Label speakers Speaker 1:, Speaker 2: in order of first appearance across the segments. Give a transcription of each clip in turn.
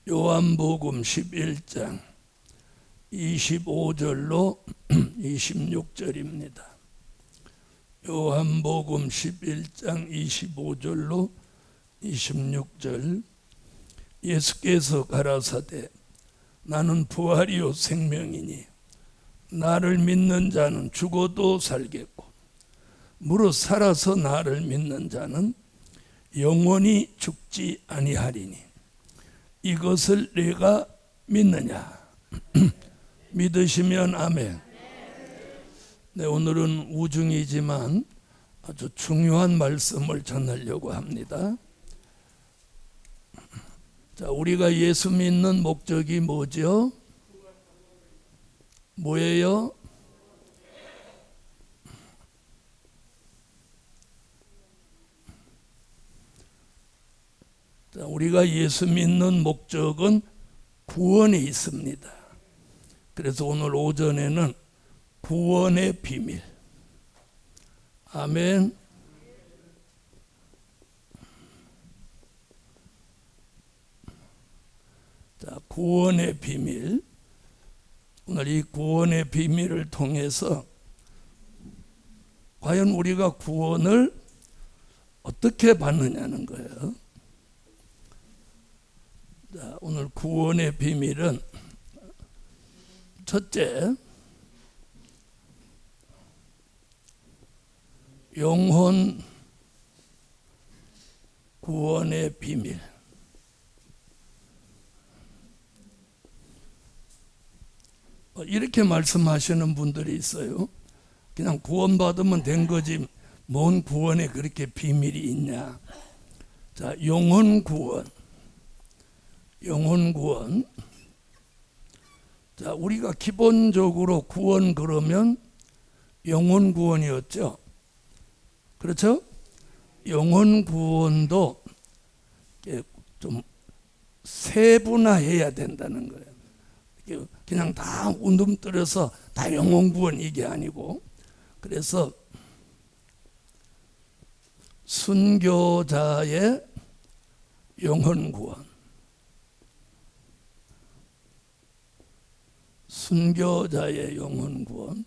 Speaker 1: 요한복음 11장 25절로 26절입니다. 요한복음 11장 25절로 26절. 예수께서 가라사대 나는 부활이요 생명이니 나를 믿는 자는 죽어도 살겠고 무릇 살아서 나를 믿는 자는 영원히 죽지 아니하리니 이것을 내가 믿느냐? 믿으시면 아멘. 네, 오늘은 우중이지만 아주 중요한 말씀을 전하려고 합니다. 자, 우리가 예수 믿는 목적이 뭐죠? 뭐예요? 자, 우리가 예수 믿는 목적은 구원에 있습니다. 그래서 오늘 오전에는 구원의 비밀. 아멘. 자, 구원의 비밀. 오늘 이 구원의 비밀을 통해서 과연 우리가 구원을 어떻게 받느냐는 거예요. 자, 오늘 구원의 비밀은 첫째, 영혼 구원의 비밀. 이렇게 말씀하시는 분들이 있어요. 그냥 구원받으면 된 거지 뭔 구원에 그렇게 비밀이 있냐. 자, 영혼 구원. 영혼 구원. 자, 우리가 기본적으로 구원 그러면 영혼 구원이었죠. 그렇죠? 영혼 구원도 좀 세분화해야 된다는 거예요. 그냥 다 운동들여서 다 영혼 구원 이게 아니고, 그래서 순교자의 영혼 구원, 순교자의 영혼 구원.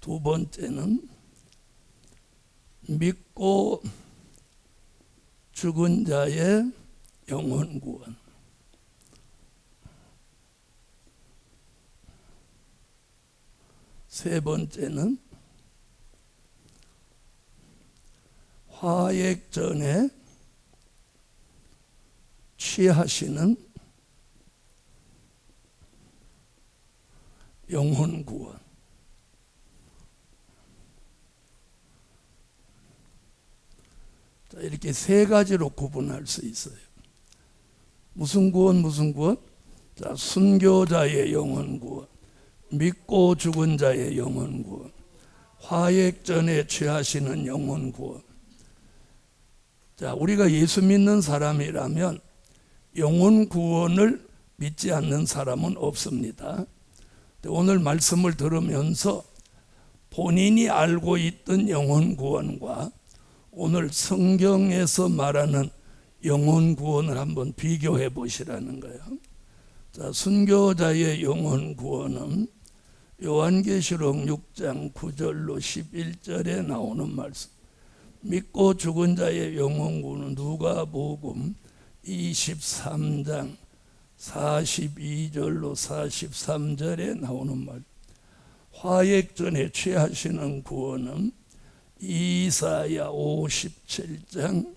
Speaker 1: 두 번째는 믿고 죽은 자의 영혼 구원. 세 번째는 화액 전에 취하시는 영혼 구원. 자, 이렇게 세 가지로 구분할 수 있어요. 무슨 구원, 무슨 구원? 자, 순교자의 영혼 구원, 믿고 죽은 자의 영혼 구원, 화액 전에 취하시는 영혼 구원. 자, 우리가 예수 믿는 사람이라면 영혼 구원을 믿지 않는 사람은 없습니다. 오늘 말씀을 들으면서 본인이 알고 있던 영혼 구원과 오늘 성경에서 말하는 영혼 구원을 한번 비교해 보시라는 거예요. 자, 순교자의 영혼 구원은 요한계시록 6장 9절로 11절에 나오는 말씀. 믿고 죽은 자의 영혼 구원은 누가복음 23장 42절로 43절에 나오는 말. 화액 전에 취하시는 구원은 이사야 57장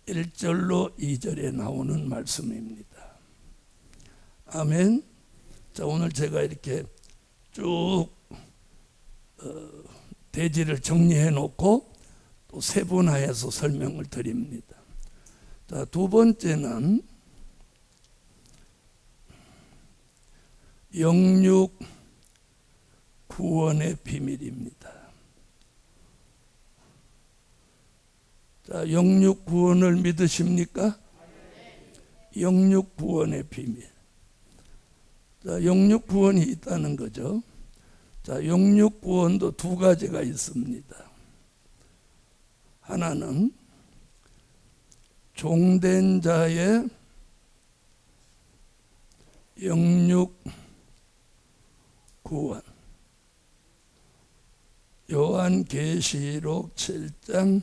Speaker 1: 1절로 2절에 나오는 말씀입니다. 아멘. 자, 오늘 제가 이렇게 쭉 대지를 정리해 놓고 또 세분화해서 설명을 드립니다. 자, 두 번째는 영육 구원의 비밀입니다. 자, 영육 구원을 믿으십니까? 영육 구원의 비밀. 자, 영육 구원이 있다는 거죠. 자, 영육 구원도 두 가지가 있습니다. 하나는 종된 자의 영육 구원. 요한계시록 7장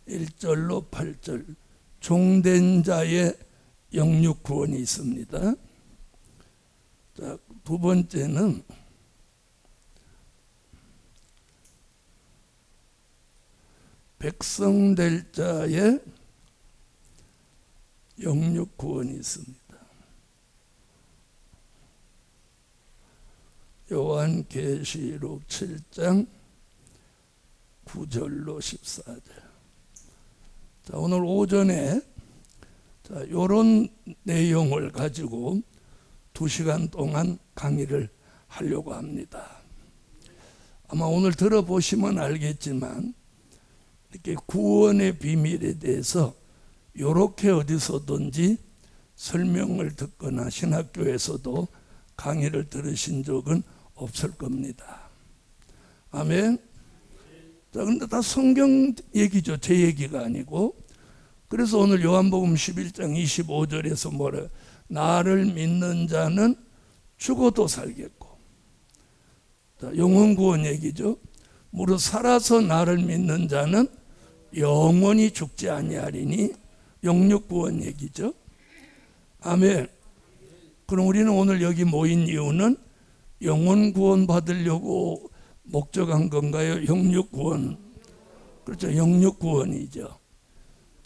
Speaker 1: 1절로 8절 종된 자의 영육 구원이 있습니다. 자, 두 번째는 백성 될 자의 영육 구원이 있습니다. 요한계시록 7장 9절로 14절. 자, 오늘 오전에 이런 내용을 가지고 2시간 동안 강의를 하려고 합니다. 아마 오늘 들어보시면 알겠지만 이렇게 구원의 비밀에 대해서 이렇게 어디서든지 설명을 듣거나 신학교에서도 강의를 들으신 적은 없을 겁니다. 아멘. 자, 근데 다 성경 얘기죠. 제 얘기가 아니고. 그래서 오늘 요한복음 11장 25절에서 뭐래? 나를 믿는 자는 죽어도 살겠고. 자, 영혼구원 얘기죠. 무릇 살아서 나를 믿는 자는 영원히 죽지 아니하리니 영육구원 얘기죠. 아멘. 그럼 우리는 오늘 여기 모인 이유는 영혼구원 받으려고 목적한 건가요? 영육구원. 그렇죠. 영육구원이죠.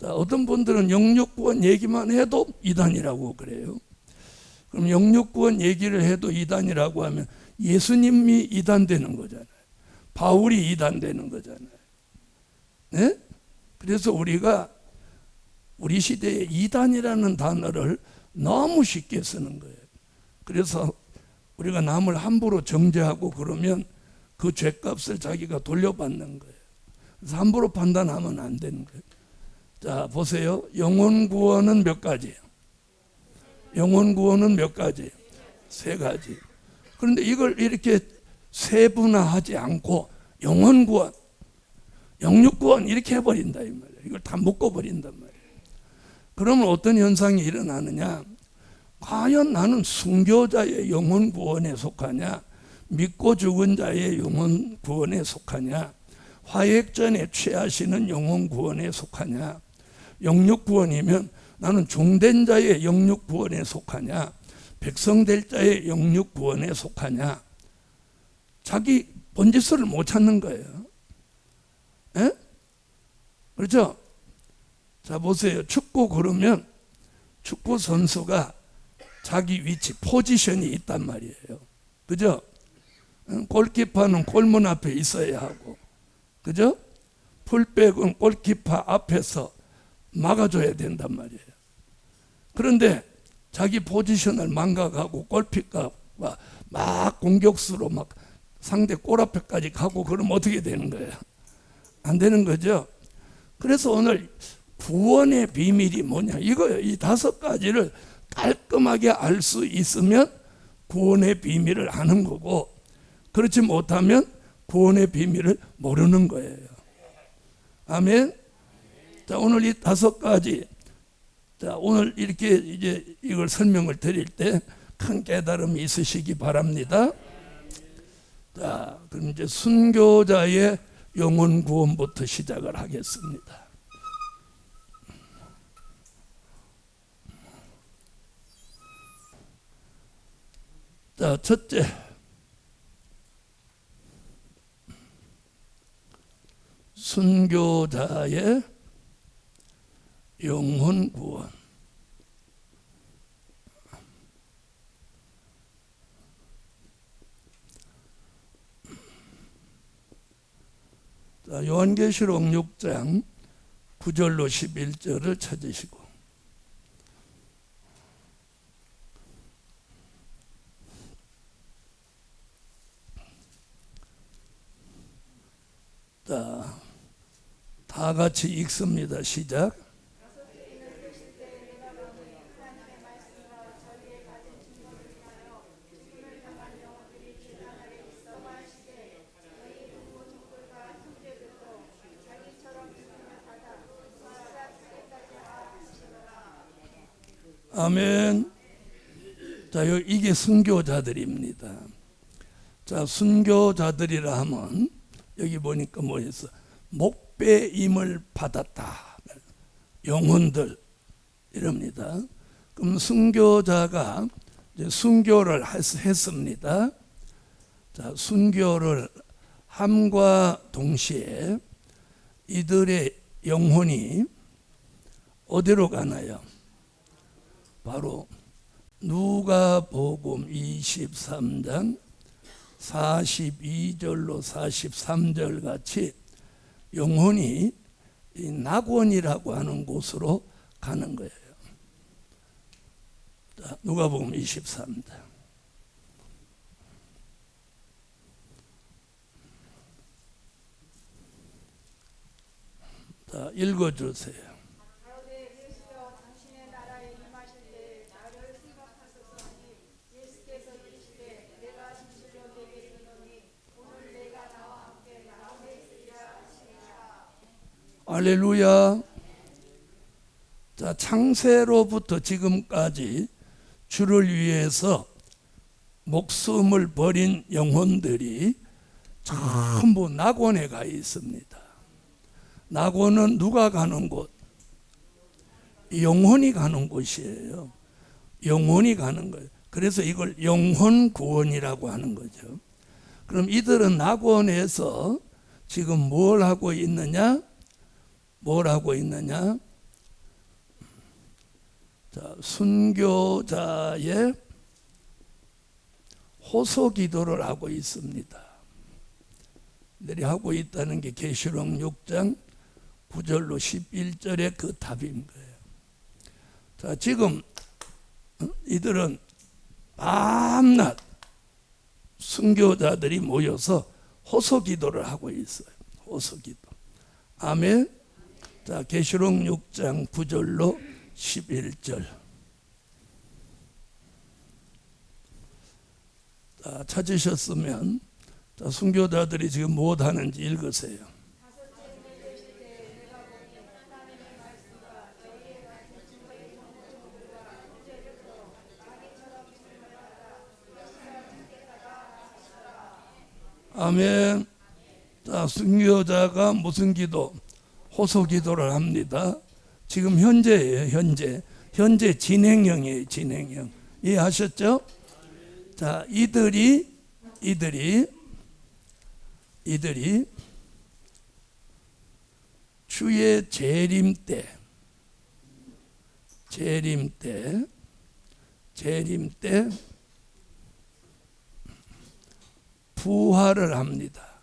Speaker 1: 자, 어떤 분들은 영육구원 얘기만 해도 이단이라고 그래요. 그럼 영육구원 얘기를 해도 이단이라고 하면 예수님이 이단되는 거잖아요. 바울이 이단되는 거잖아요. 네? 그래서 우리가 우리 시대에 이단이라는 단어를 너무 쉽게 쓰는 거예요. 그래서 우리가 남을 함부로 정죄하고 그러면 그 죄값을 자기가 돌려받는 거예요. 그래서 함부로 판단하면 안 되는 거예요. 자, 보세요. 영혼구원은 몇 가지예요? 영혼구원은 몇 가지예요? 3가지. 그런데 이걸 이렇게 세분화하지 않고 영혼구원, 영육구원 이렇게 해버린다 이 말이에요. 이걸 다 묶어버린단 말이에요. 그러면 어떤 현상이 일어나느냐? 과연 나는 순교자의 영혼구원에 속하냐? 믿고 죽은 자의 영혼구원에 속하냐? 화액전에 취하시는 영혼구원에 속하냐? 영육구원이면 나는 종된 자의 영육구원에 속하냐? 백성될 자의 영육구원에 속하냐? 자기 번지수를 못 찾는 거예요. 에? 그렇죠? 자, 보세요. 축구 그러면 축구 선수가 자기 위치, 포지션이 있단 말이에요. 그죠? 골키퍼는 골문 앞에 있어야 하고, 그죠? 풀백은 골키퍼 앞에서 막아줘야 된단 말이에요. 그런데 자기 포지션을 망각하고 골키퍼가 막 공격수로 막 상대 골 앞에까지 가고 그러면 어떻게 되는 거예요? 안 되는 거죠. 그래서 오늘 구원의 비밀이 뭐냐 이거예요. 이 5가지를 깔끔하게 알 수 있으면 구원의 비밀을 아는 거고, 그렇지 못하면 구원의 비밀을 모르는 거예요. 아멘. 자, 오늘 이 5가지, 자, 오늘 이렇게 이제 이걸 설명을 드릴 때 큰 깨달음이 있으시기 바랍니다. 자, 그럼 이제 순교자의 영혼 구원부터 시작을 하겠습니다. 자, 첫째, 순교자의 영혼 구원. 자, 요한계시록 6장 9절로 11절을 찾으시고, 자, 다 같이 읽습니다. 시작. 아멘. 자, 이게 순교자들입니다. 자, 순교자들이라 하면 여기 보니까 뭐 했어? 목배임을 받았다. 영혼들 이럽니다. 그럼 순교자가 이제 순교를 했습니다. 자, 순교를 함과 동시에 이들의 영혼이 어디로 가나요? 바로 누가복음 23장 42절로 43절 같이 영혼이 이 낙원이라고 하는 곳으로 가는 거예요. 자, 누가복음 23장. 자, 읽어주세요. 할렐루야. 자, 창세로부터 지금까지 주를 위해서 목숨을 버린 영혼들이 전부 낙원에 가 있습니다. 낙원은 누가 가는 곳? 영혼이 가는 곳이에요. 영혼이 가는 거예요. 그래서 이걸 영혼 구원이라고 하는 거죠. 그럼 이들은 낙원에서 지금 뭘 하고 있느냐? 뭘 하고 있느냐? 자, 순교자의 호소 기도를 하고 있습니다. 이들이 하고 있다는 게 계시록 6장 9절로 11절의 그 답인 거예요. 자, 지금 이들은 밤낮 순교자들이 모여서 호소 기도를 하고 있어요. 호소 기도. 아멘. 자, 계시록 6장 9절로 11절. 자, 찾으셨으면 자, 순교자들이 지금 무엇 하는지 읽으세요. 아멘. 자, 순교자가 무슨 기도? 호소 기도를 합니다. 지금 현재예요. 현재 진행형이에요. 진행형. 이해하셨죠? 자, 이들이 주의 재림 때 부활을 합니다.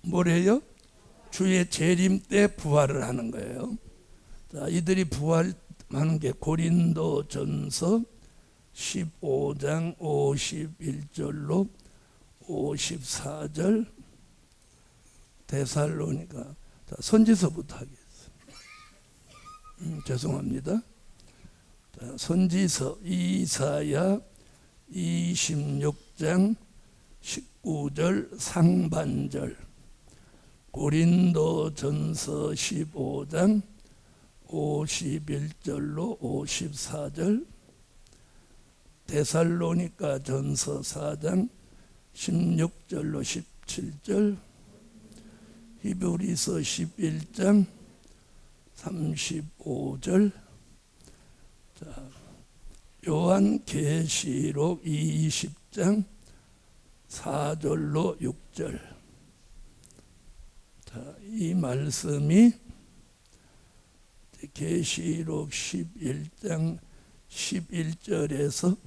Speaker 1: 뭐래요? 주의 재림 때 부활을 하는 거예요. 자, 이들이 부활하는 게 고린도전서 15장 51절로 54절, 데살로니가. 자, 선지서부터 하겠습니다. 죄송합니다. 자, 선지서 이사야 26장 19절 상반절, 고린도전서 15장 51절로 54절, 데살로니가 전서 4장 16절로 17절, 히브리서 11장 35절, 자, 요한계시록 20장 4절로 6절. 자, 이 말씀이 계시록 11장 11절에서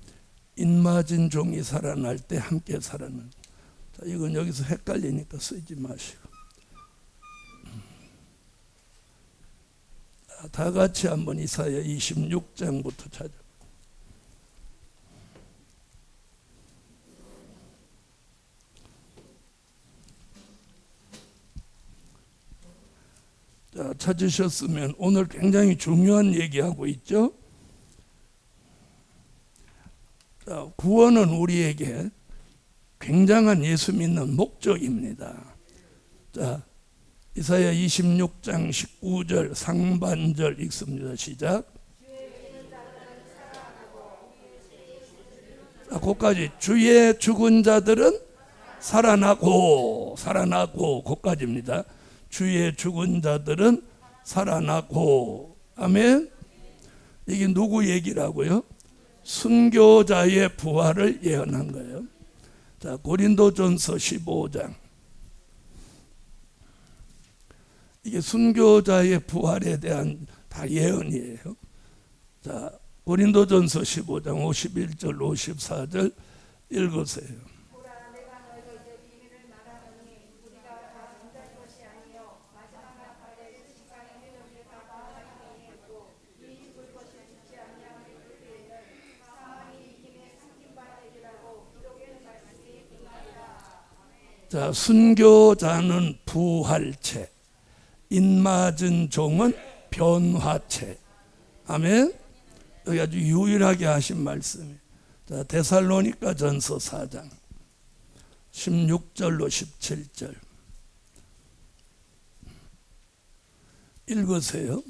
Speaker 1: 인맞은 종이 살아날 때 함께 살아난. 자, 이건 여기서 헷갈리니까 쓰지 마시고. 다 같이 한번 이사야 26장부터 찾아. 자, 찾으셨으면 오늘 굉장히 중요한 얘기하고 있죠. 자, 구원은 우리에게 굉장한 예수 믿는 목적입니다. 자, 이사야 26장 19절 상반절 읽습니다. 시작. 거기까지. 주의 죽은 자들은 살아나고 거기까지입니다. 주의 죽은 자들은 살아나고. 아멘. 이게 누구 얘기라고요? 순교자의 부활을 예언한 거예요. 자, 고린도전서 15장. 이게 순교자의 부활에 대한 다 예언이에요. 자, 고린도전서 15장 51절 54절 읽으세요. 자, 순교자는 부활체, 인맞은 종은 변화체. 아멘. 여기 아주 유일하게 하신 말씀이에요. 자, 데살로니가 전서 4장 16절로 17절 읽으세요.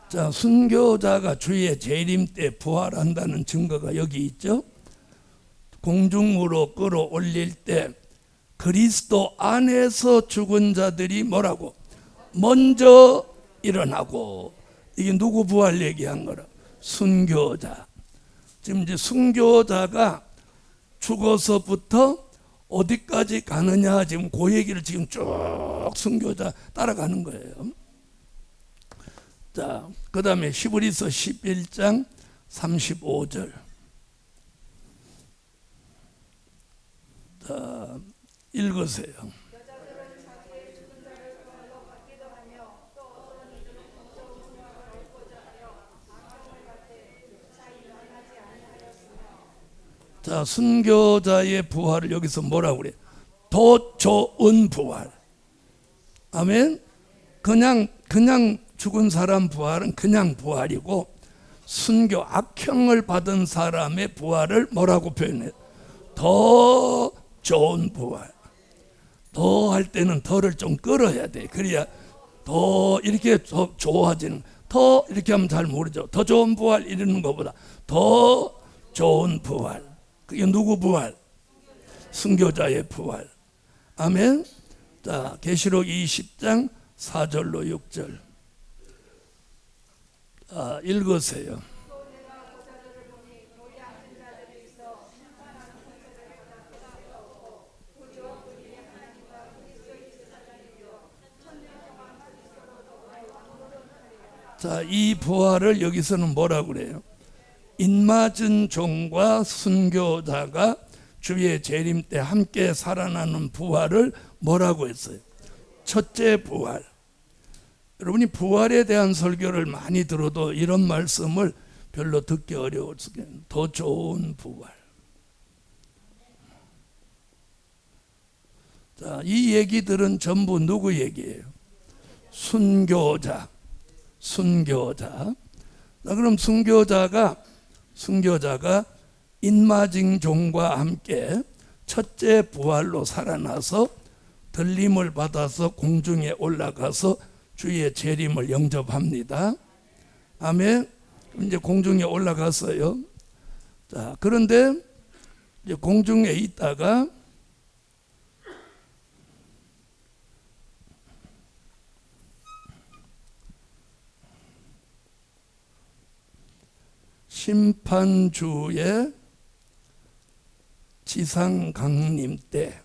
Speaker 1: 자, 순교자가 주의 재림 때 부활한다는 증거가 여기 있죠. 공중으로 끌어올릴 때 그리스도 안에서 죽은 자들이 뭐라고? 먼저 일어나고. 이게 누구 부활 얘기한 거라? 순교자. 지금 이제 순교자가 죽어서부터 어디까지 가느냐, 지금 그 얘기를 지금 쭉 순교자 따라가는 거예요. 자, 그 다음에 히브리서 11장 35절. 자, 읽으세요. 자, 순교자의 부활을 여기서 뭐라고 그래? 더 좋은 부활. 아멘. 그냥 죽은 사람 부활은 그냥 부활이고, 순교 악형을 받은 사람의 부활을 뭐라고 표현해요? 더 좋은 부활. 더 할 때는 더를 좀 끌어야 돼. 그래야 더 이렇게 더 좋아지는. 더 이렇게 하면 잘 모르죠. 더 좋은 부활 이러는 것보다 더 좋은 부활. 그게 누구 부활? 순교자의 부활. 아멘. 자, 계시록 20장 4절로 6절 읽으세요. 자, 이 부활을 여기서는 뭐라고 그래요? 인맞은 종과 순교자가 주의 재림 때 함께 살아나는 부활을 뭐라고 했어요? 첫째 부활. 여러분이 부활에 대한 설교를 많이 들어도 이런 말씀을 별로 듣기 어려울 수 있어요. 더 좋은 부활. 자, 이 얘기들은 전부 누구 얘기예요? 순교자. 자, 그럼 순교자가 인맞은 종과 함께 첫째 부활로 살아나서 들림을 받아서 공중에 올라가서 주의 재림을 영접합니다. 아멘. 이제 공중에 올라갔어요. 자, 그런데 이제 공중에 있다가 심판주의 지상 강림 때,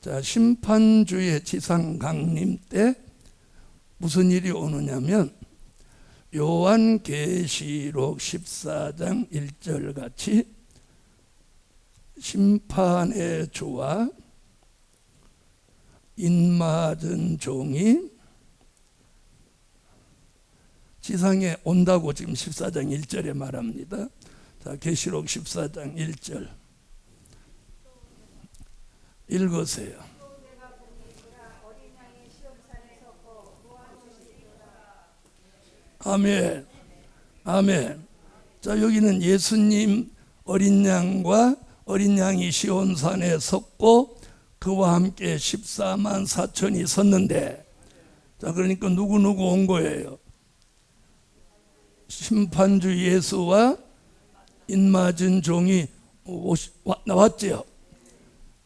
Speaker 1: 자, 심판주의 지상 강림 때 무슨 일이 오느냐면 요한계시록 14장 1절 같이 심판의 주와 인맞은 종이 지상에 온다고 지금 14장 1절에 말합니다. 자, 계시록 14장 1절 읽으세요. 아멘. 아멘. 자, 여기는 예수님 어린 양이 시온산에 섰고 그와 함께 14만 4천이 섰는데, 자, 그러니까 누구 온 거예요? 심판주 예수와 인맞은 종이 나왔죠.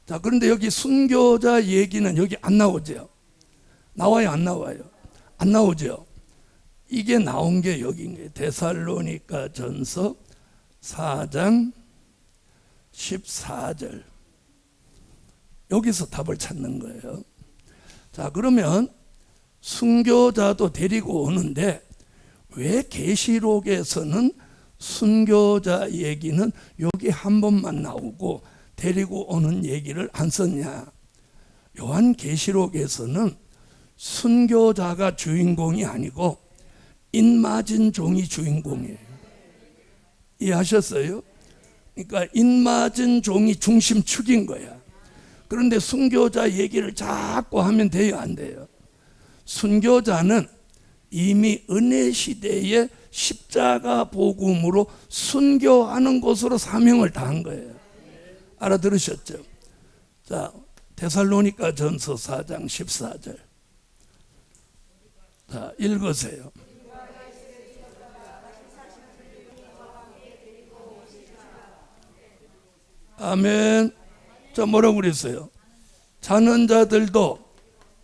Speaker 1: 자, 그런데 여기 순교자 얘기는 여기 안 나오죠. 나와요, 안 나와요? 안 나오죠. 이게 나온 게 여기인 거예요. 데살로니가 전서 4장 14절. 여기서 답을 찾는 거예요. 자, 그러면 순교자도 데리고 오는데 왜 계시록에서는 순교자 얘기는 여기 한 번만 나오고 데리고 오는 얘기를 안 썼냐? 요한계시록에서는 순교자가 주인공이 아니고 인맞은 종이 주인공이에요. 이해하셨어요? 그러니까 인맞은 종이 중심축인 거야. 그런데 순교자 얘기를 자꾸 하면 돼요, 안 돼요? 순교자는 이미 은혜 시대에 십자가 복음으로 순교하는 것으로 사명을 다한 거예요. 알아들으셨죠? 자, 데살로니가 전서 4장 14절. 자, 읽으세요. 아멘. 자, 뭐라고 그랬어요? 자는 자들도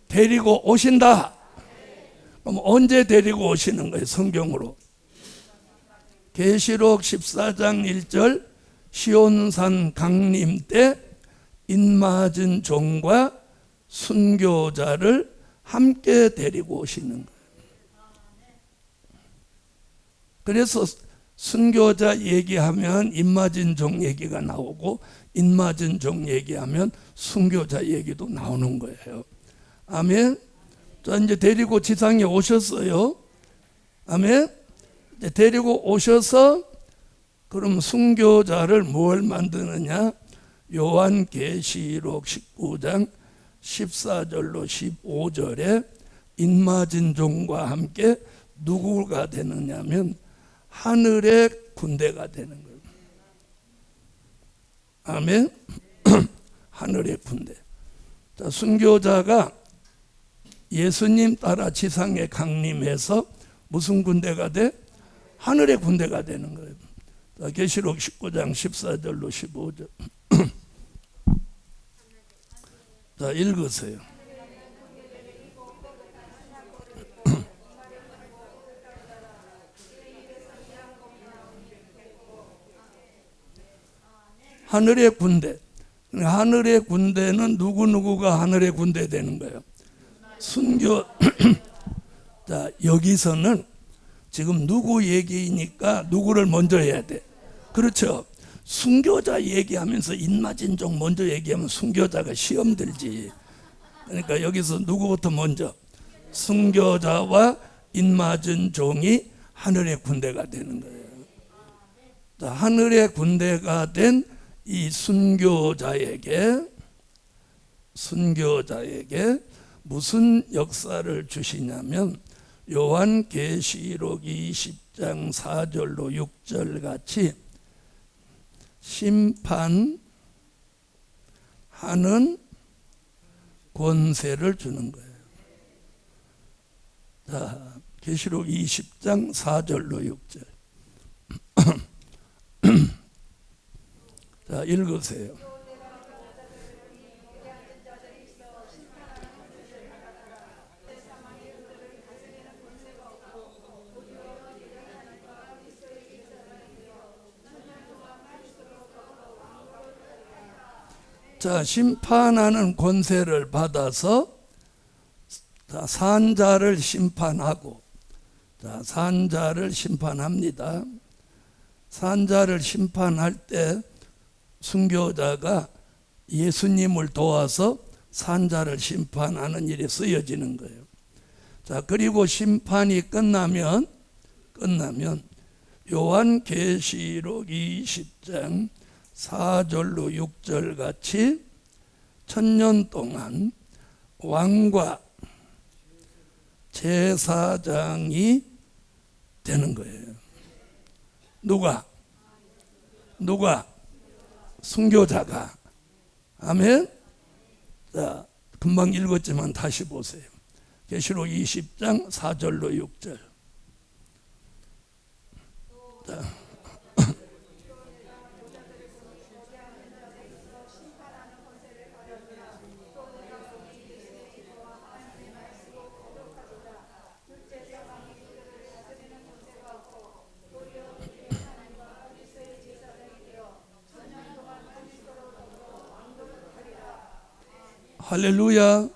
Speaker 1: 데리고 오신다. 그럼 언제 데리고 오시는 거예요? 성경으로. 계시록 14장 1절 시온산 강림 때 인맞은 종과 순교자를 함께 데리고 오시는 거예요. 그래서 순교자 얘기하면 인맞은 종 얘기가 나오고 인맞은 종 얘기하면 순교자 얘기도 나오는 거예요. 아멘. 자, 이제 데리고 지상에 오셨어요. 아멘. 이제 데리고 오셔서 그럼 순교자를 뭘 만드느냐? 요한계시록 19장 14절로 15절에 인맞은 종과 함께 누구가 되느냐면 하늘의 군대가 되는 거예요. 아멘. 하늘의 군대. 자, 순교자가 예수님 따라 지상에 강림해서 무슨 군대가 돼? 하늘의 군대가 되는 거예요. 자, 계시록 19장 14절로 15절. 자, 읽으세요. 하늘의 군대. 하늘의 군대는 누구가 하늘의 군대 되는 거예요? 순교. 자, 여기서는 지금 누구 얘기니까 누구를 먼저 해야 돼? 그렇죠. 순교자 얘기하면서 인맞은 종 먼저 얘기하면 순교자가 시험 들지. 그러니까 여기서 누구부터 먼저? 순교자와 인맞은 종이 하늘의 군대가 되는 거예요. 자, 하늘의 군대가 된 이 순교자에게 무슨 역사를 주시냐면 요한계시록 20장 4절로 6절 같이 심판하는 권세를 주는 거예요. 자, 계시록 20장 4절로 6절. 자, 읽으세요. 자, 심판하는 권세를 받아서 자, 산자를 심판하고, 자, 산자를 심판합니다. 산자를 심판할 때 순교자가 예수님을 도와서 산자를 심판하는 일에 쓰여지는 거예요. 자, 그리고 심판이 끝나면 요한계시록 20장 4절로 6절 같이 천년 동안 왕과 제사장이 되는 거예요. 누가? 누가? 순교자가. 아멘. 자, 금방 읽었지만 다시 보세요. 계시록 20장 4절로 6절. 자. 할렐루야.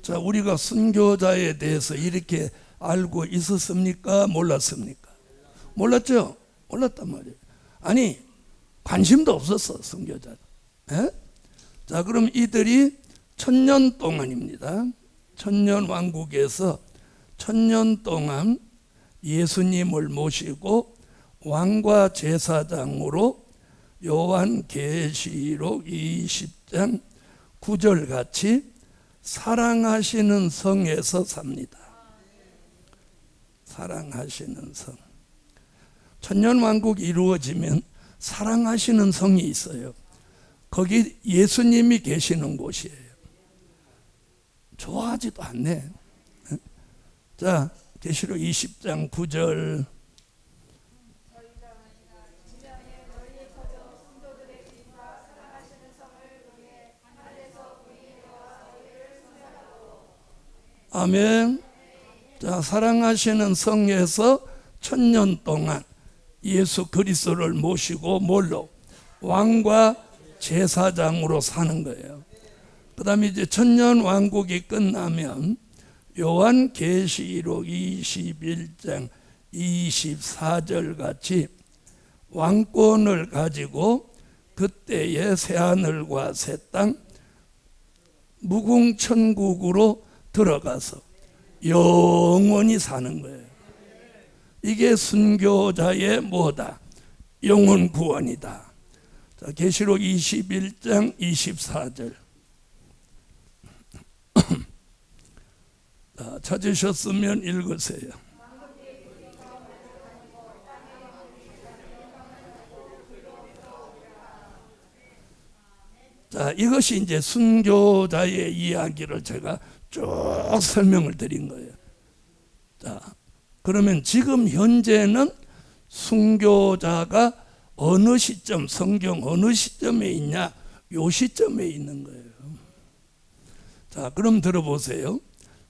Speaker 1: 자, 우리가 순교자에 대해서 이렇게 알고 있었습니까? 몰랐습니까? 몰랐죠? 몰랐단 말이에요. 아니, 관심도 없었어, 순교자. 예? 자, 그럼 이들이 1000년 동안입니다. 1000년 왕국에서 1000년 동안 예수님을 모시고 왕과 제사장으로 요한계시록 20장 9절 같이 사랑하시는 성에서 삽니다. 사랑하시는 성. 천년왕국이 이루어지면 사랑하시는 성이 있어요. 거기 예수님이 계시는 곳이에요. 좋아하지도 않네. 자, 계시록 20장 9절. 아멘. 자, 사랑하시는 성에서 1000년 동안 예수 그리스도를 모시고 뭘로? 왕과 제사장으로 사는 거예요. 그 다음에 이제 1000년 왕국이 끝나면 요한계시록 21장 24절 같이 왕권을 가지고 그때의 새하늘과 새 땅 무궁천국으로 들어가서 영원히 사는 거예요. 이게 순교자의 뭐다? 영혼 구원이다. 자, 계시록 21장 24절. 자, 찾으셨으면 읽으세요. 자, 이것이 이제 순교자의 이야기를 제가 쭉 설명을 드린 거예요. 자, 그러면 지금 현재는 순교자가 어느 시점, 성경 어느 시점에 있냐? 요 시점에 있는 거예요. 자, 그럼 들어보세요.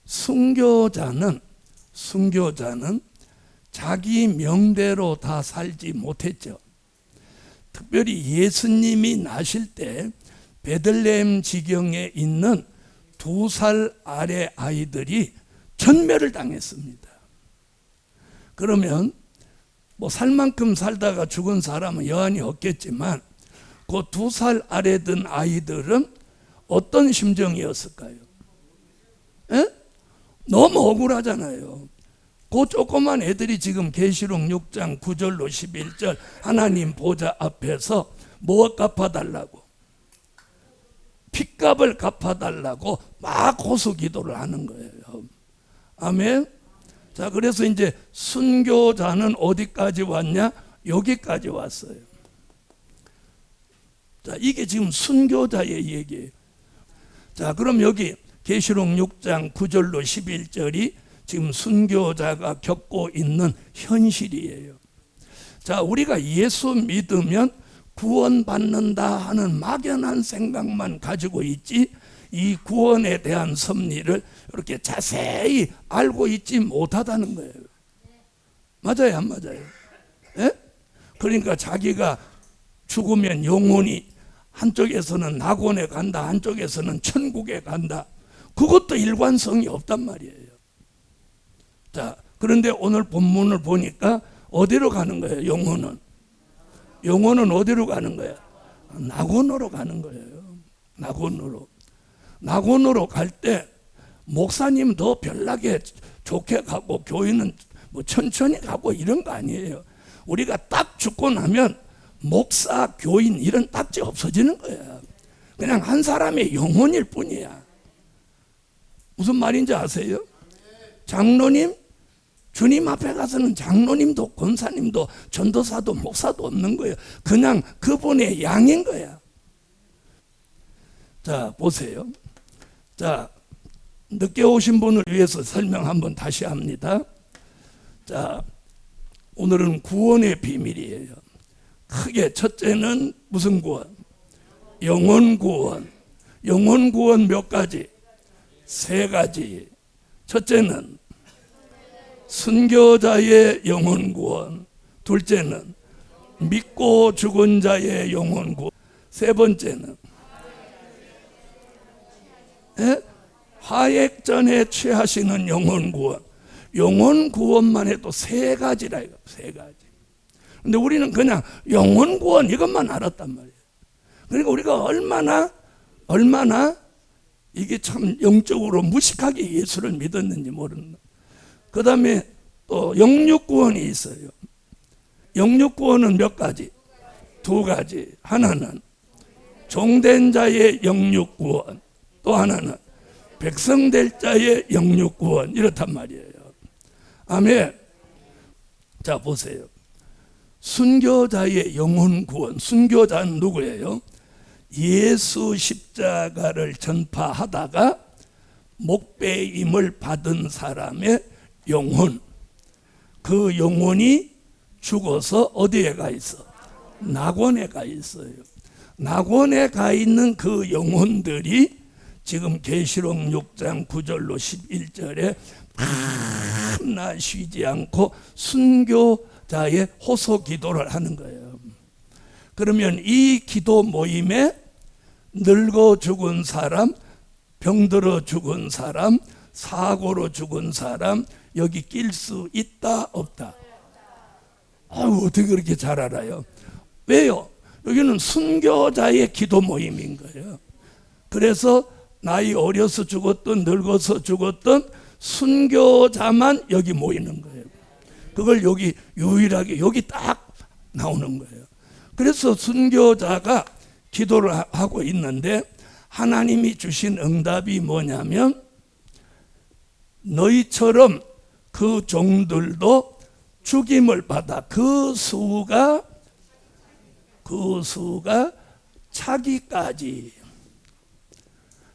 Speaker 1: 순교자는 자기 명대로 다 살지 못했죠. 특별히 예수님이 나실 때 베들레헴 지경에 있는 2살 아래 아이들이 전멸을 당했습니다. 그러면 뭐 살 만큼 살다가 죽은 사람은 여한이 없겠지만 그 2살 아래 든 아이들은 어떤 심정이었을까요? 에? 너무 억울하잖아요. 그 조그만 애들이 지금 계시록 6장 9절로 11절 하나님 보좌 앞에서 뭐 갚아달라고? 핏값을 갚아달라고 막 호소 기도를 하는 거예요. 아멘. 자, 그래서 이제 순교자는 어디까지 왔냐? 여기까지 왔어요. 자, 이게 지금 순교자의 얘기예요. 자, 그럼 여기 계시록 6장 9절로 11절이 지금 순교자가 겪고 있는 현실이에요. 자, 우리가 예수 믿으면 구원받는다 하는 막연한 생각만 가지고 있지 이 구원에 대한 섭리를 이렇게 자세히 알고 있지 못하다는 거예요. 맞아요, 안 맞아요? 예? 그러니까 자기가 죽으면 영혼이 한쪽에서는 낙원에 간다, 한쪽에서는 천국에 간다. 그것도 일관성이 없단 말이에요. 자, 그런데 오늘 본문을 보니까 어디로 가는 거예요? 영혼은 어디로 가는 거야? 낙원으로 가는 거예요. 낙원으로 갈 때 목사님 더 별나게 좋게 가고 교인은 뭐 천천히 가고 이런 거 아니에요. 우리가 딱 죽고 나면 목사, 교인 이런 딱지 없어지는 거야. 그냥 한 사람의 영혼일 뿐이야. 무슨 말인지 아세요? 장로님 주님 앞에 가서는 장로님도 권사님도 전도사도 목사도 없는 거예요. 그냥 그분의 양인 거야. 자, 보세요. 자, 늦게 오신 분을 위해서 설명 한번 다시 합니다. 자, 오늘은 구원의 비밀이에요. 크게 첫째는 무슨 구원? 영혼 구원. 영혼 구원 몇 가지? 세 가지. 첫째는 순교자의 영혼 구원. 둘째는 믿고 죽은 자의 영혼 구원. 세 번째는 화액전에 취하시는 영혼 구원. 영혼 구원만 해도 세 가지라 이거. 세 가지. 근데 우리는 그냥 영혼 구원 이것만 알았단 말이에요. 그러니까 우리가 얼마나 이게 참 영적으로 무식하게 예수를 믿었는지 모르는. 그 다음에 또 영육구원이 있어요. 영육구원은 몇 가지? 두 가지. 하나는 종된 자의 영육구원, 또 하나는 백성될 자의 영육구원. 이렇단 말이에요. 아멘. 자, 보세요. 순교자의 영혼구원. 순교자는 누구예요? 예수 십자가를 전파하다가 목배임을 받은 사람의 영혼. 그 영혼이 죽어서 어디에 가 있어? 낙원에 가 있어요. 낙원에 가 있는 그 영혼들이 지금 계시록 6장 9절로 11절에 밤낮 쉬지 않고 순교자의 호소 기도를 하는 거예요. 그러면 이 기도 모임에 늙어 죽은 사람, 병들어 죽은 사람, 사고로 죽은 사람 여기 낄 수 있다 없다? 어떻게 그렇게 잘 알아요? 왜요? 여기는 순교자의 기도 모임인 거예요. 그래서 나이 어려서 죽었던 늙어서 죽었던 순교자만 여기 모이는 거예요. 그걸 여기 유일하게 여기 딱 나오는 거예요. 그래서 순교자가 기도를 하고 있는데 하나님이 주신 응답이 뭐냐면 너희처럼 그 종들도 죽임을 받아 그 수가 차기까지.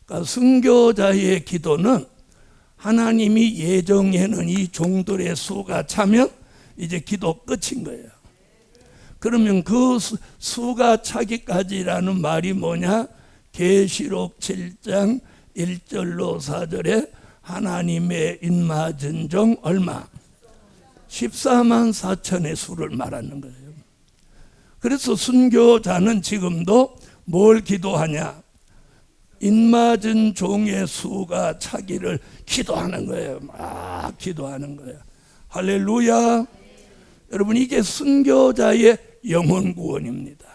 Speaker 1: 그러니까 순교자의 기도는 하나님이 예정해놓은 이 종들의 수가 차면 이제 기도 끝인 거예요. 그러면 그 수가 차기까지라는 말이 뭐냐? 계시록 7장 1절로 4절에 하나님의 인맞은 종 얼마? 14만 4천의 수를 말하는 거예요. 그래서 순교자는 지금도 뭘 기도하냐? 인맞은 종의 수가 차기를 기도하는 거예요. 막 기도하는 거예요. 할렐루야. 여러분, 이게 순교자의 영혼 구원입니다.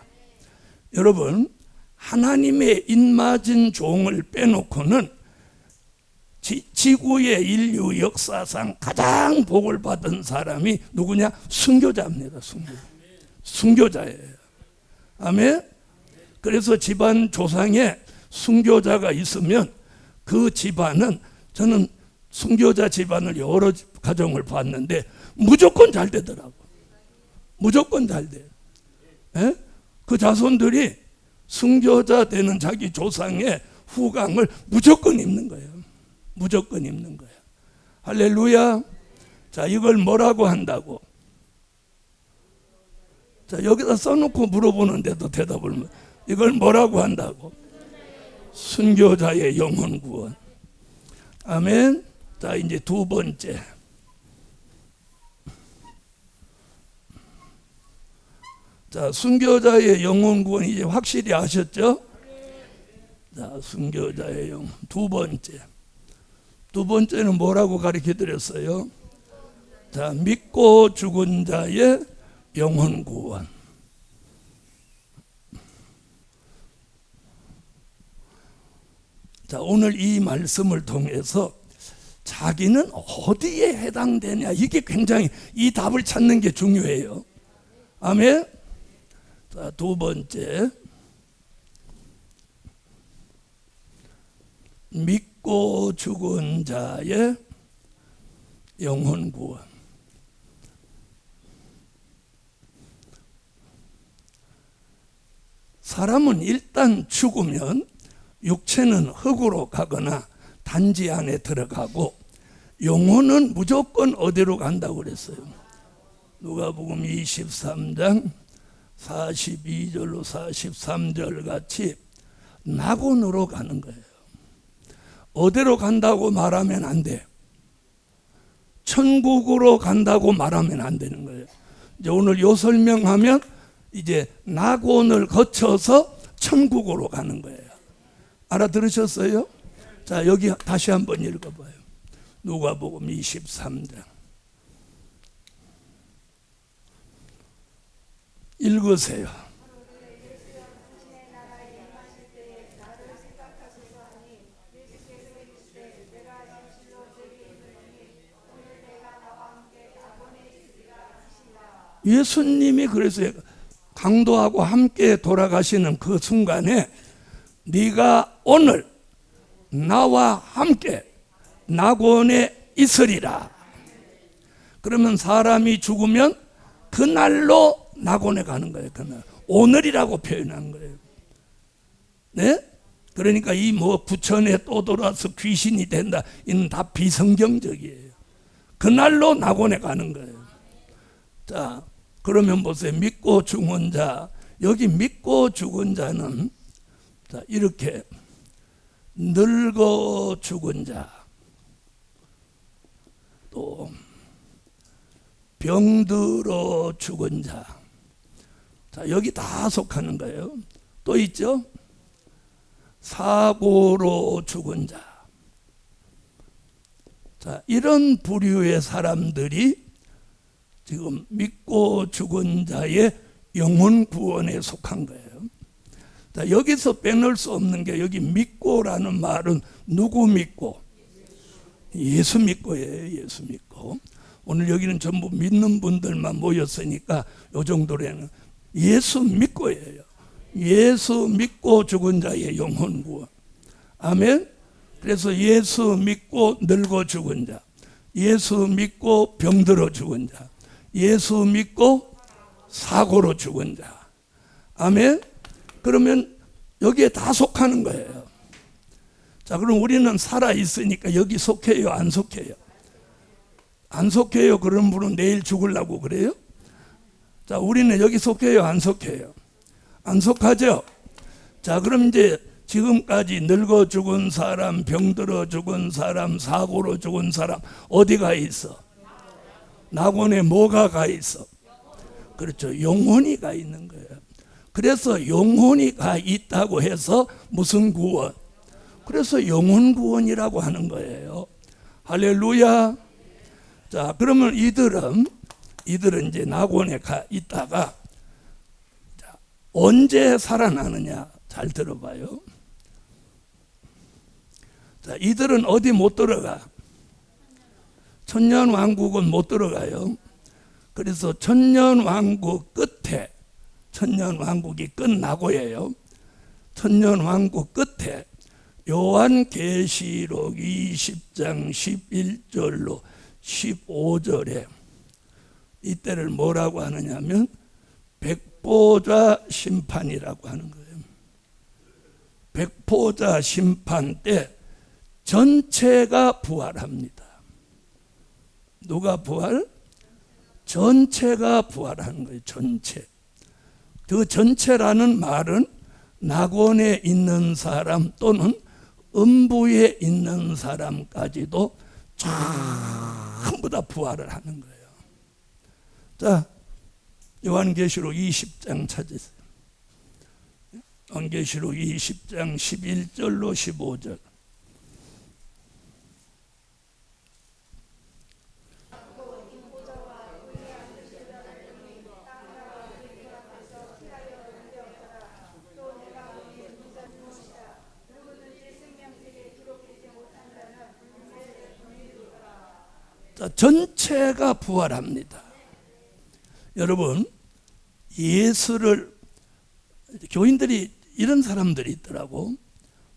Speaker 1: 여러분, 하나님의 인맞은 종을 빼놓고는 지구의 인류 역사상 가장 복을 받은 사람이 누구냐? 순교자입니다. 순교자예요. 아멘. 그래서 집안 조상에 순교자가 있으면 그 집안은, 저는 순교자 집안을 여러 가정을 봤는데 무조건 잘 되더라고. 무조건 잘 돼. 그 자손들이 순교자 되는 자기 조상의 후광을 무조건 입는 거예요. 무조건 입는 거예요. 할렐루야. 자, 이걸 뭐라고 한다고? 자, 여기다 써놓고 물어보는데도 대답을 이걸 뭐라고 한다고? 순교자의 영혼 구원. 아멘. 자, 이제 두 번째. 자, 순교자의 영혼 구원 이제 확실히 아셨죠? 자, 순교자의 영혼. 두 번째. 두 번째는 뭐라고 가르쳐 드렸어요? 자, 믿고 죽은 자의 영혼 구원. 자, 오늘 이 말씀을 통해서 자기는 어디에 해당되냐, 이게 굉장히 이 답을 찾는 게 중요해요. 아멘. 자, 두 번째, 믿고 죽은 자의 영혼 구원. 사람은 일단 죽으면 육체는 흙으로 가거나 단지 안에 들어가고 영혼은 무조건 어디로 간다고 그랬어요? 누가복음 23장 42절로 43절 같이 낙원으로 가는 거예요. 어디로 간다고 말하면 안 돼. 천국으로 간다고 말하면 안 되는 거예요. 이제 오늘 요 설명하면 이제 낙원을 거쳐서 천국으로 가는 거예요. 알아들으셨어요? 자, 여기 다시 한번 읽어봐요. 누가복음 23장. 읽으세요. 예수님이 그래서 강도하고 함께 돌아가시는 그 순간에 네가 오늘 나와 함께 낙원에 있으리라. 그러면 사람이 죽으면 그날로 낙원에 가는 거예요. 그날 오늘이라고 표현한 거예요. 네? 그러니까 이 뭐 부천에 또 돌아서 귀신이 된다, 이는 다 비성경적이에요. 그날로 낙원에 가는 거예요. 자, 그러면 보세요. 믿고 죽은 자, 여기 믿고 죽은 자는 자, 이렇게 늙어 죽은 자, 또 병들어 죽은 자, 자, 여기 다 속하는 거예요. 또 있죠? 사고로 죽은 자. 자, 이런 부류의 사람들이 지금 믿고 죽은 자의 영혼 구원에 속한 거예요. 자, 여기서 빼놓을 수 없는 게 여기 믿고라는 말은 누구 믿고? 예수 믿고예요. 예수 믿고. 오늘 여기는 전부 믿는 분들만 모였으니까 요 정도로는 예수 믿고예요. 예수 믿고 죽은 자의 영혼 구원. 아멘. 그래서 예수 믿고 늙어 죽은 자, 예수 믿고 병들어 죽은 자, 예수 믿고 사고로 죽은 자. 아멘. 그러면 여기에 다 속하는 거예요. 자, 그럼 우리는 살아 있으니까 여기 속해요, 안 속해요? 안 속해요. 그런 분은 내일 죽으려고 그래요? 자, 우리는 여기 속해요, 안 속해요? 안 속하죠? 자, 그럼 이제 지금까지 늙어 죽은 사람, 병들어 죽은 사람, 사고로 죽은 사람 어디가 있어? 낙원에 뭐가 가 있어? 그렇죠. 영혼이 가 있는 거예요. 그래서 영혼이 가 있다고 해서 무슨 구원? 그래서 영혼 구원이라고 하는 거예요. 할렐루야. 자, 그러면 이들은 이제 낙원에 가 있다가 자, 언제 살아나느냐? 잘 들어봐요. 자, 이들은 어디 못 들어가? 천년왕국은 못 들어가요. 그래서 천년왕국 끝에, 천년왕국이 끝나고예요. 천년왕국 끝에 요한계시록 20장 11절로 15절에 이때를 뭐라고 하느냐면 백보자 심판이라고 하는 거예요. 백보자 심판 때 전체가 부활합니다. 누가 부활? 전체가 부활하는 거예요. 전체. 그 전체라는 말은 낙원에 있는 사람 또는 음부에 있는 사람까지도 전부 다 부활을 하는 거예요. 자, 요한계시록 20장 찾으세요. 요한계시록 20장 11절로 15절. 자, 전체가 부활합니다. 여러분, 예수를 교인들이 이런 사람들이 있더라고.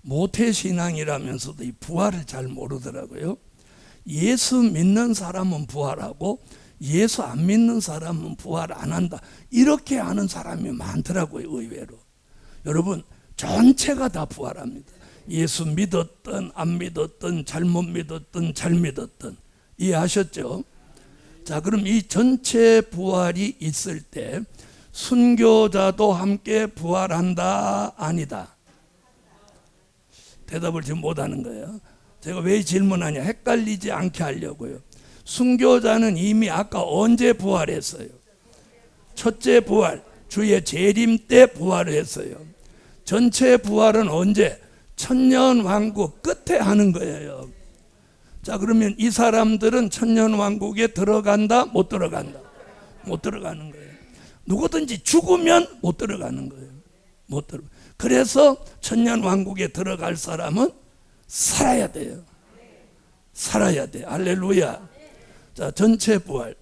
Speaker 1: 모태신앙이라면서도 이 부활을 잘 모르더라고요. 예수 믿는 사람은 부활하고 예수 안 믿는 사람은 부활 안 한다, 이렇게 아는 사람이 많더라고요. 의외로 여러분 전체가 다 부활합니다. 예수 믿었던 안 믿었던 잘못 믿었던 잘 믿었던 이해하셨죠? 자, 그럼 이 전체 부활이 있을 때 순교자도 함께 부활한다 아니다? 대답을 지금 못하는 거예요. 제가 왜 질문하냐, 헷갈리지 않게 하려고요. 순교자는 이미 아까 언제 부활했어요? 첫째 부활, 주의 재림 때 부활했어요. 전체 부활은 언제? 천년왕국 끝에 하는 거예요. 자, 그러면 이 사람들은 천년왕국에 들어간다? 못 들어간다? 못 들어가는 거예요. 누구든지 죽으면 못 들어가는 거예요. 못 들어. 그래서 천년왕국에 들어갈 사람은 살아야 돼요. 살아야 돼. 할렐루야. 자, 전체 부활.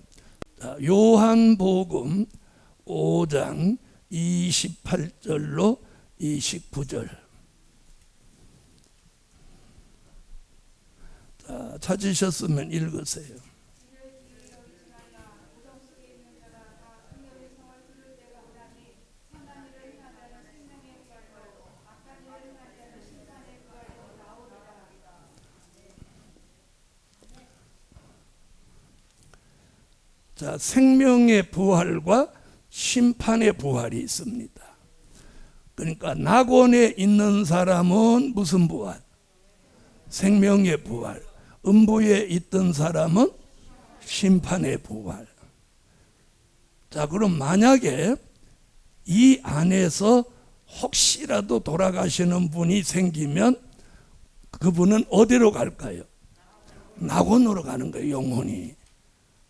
Speaker 1: 자, 요한복음 5장 28절로 29절. 자, 찾으셨으면 읽으세요. 자, 생명의 부활과 심판의 부활이 있습니다. 그러니까 낙원에 있는 사람은 무슨 부활? 생명의 부활. 음부에 있던 사람은 심판의 부활. 자, 그럼 만약에 이 안에서 혹시라도 돌아가시는 분이 생기면 그분은 어디로 갈까요? 낙원으로 가는 거예요, 영혼이.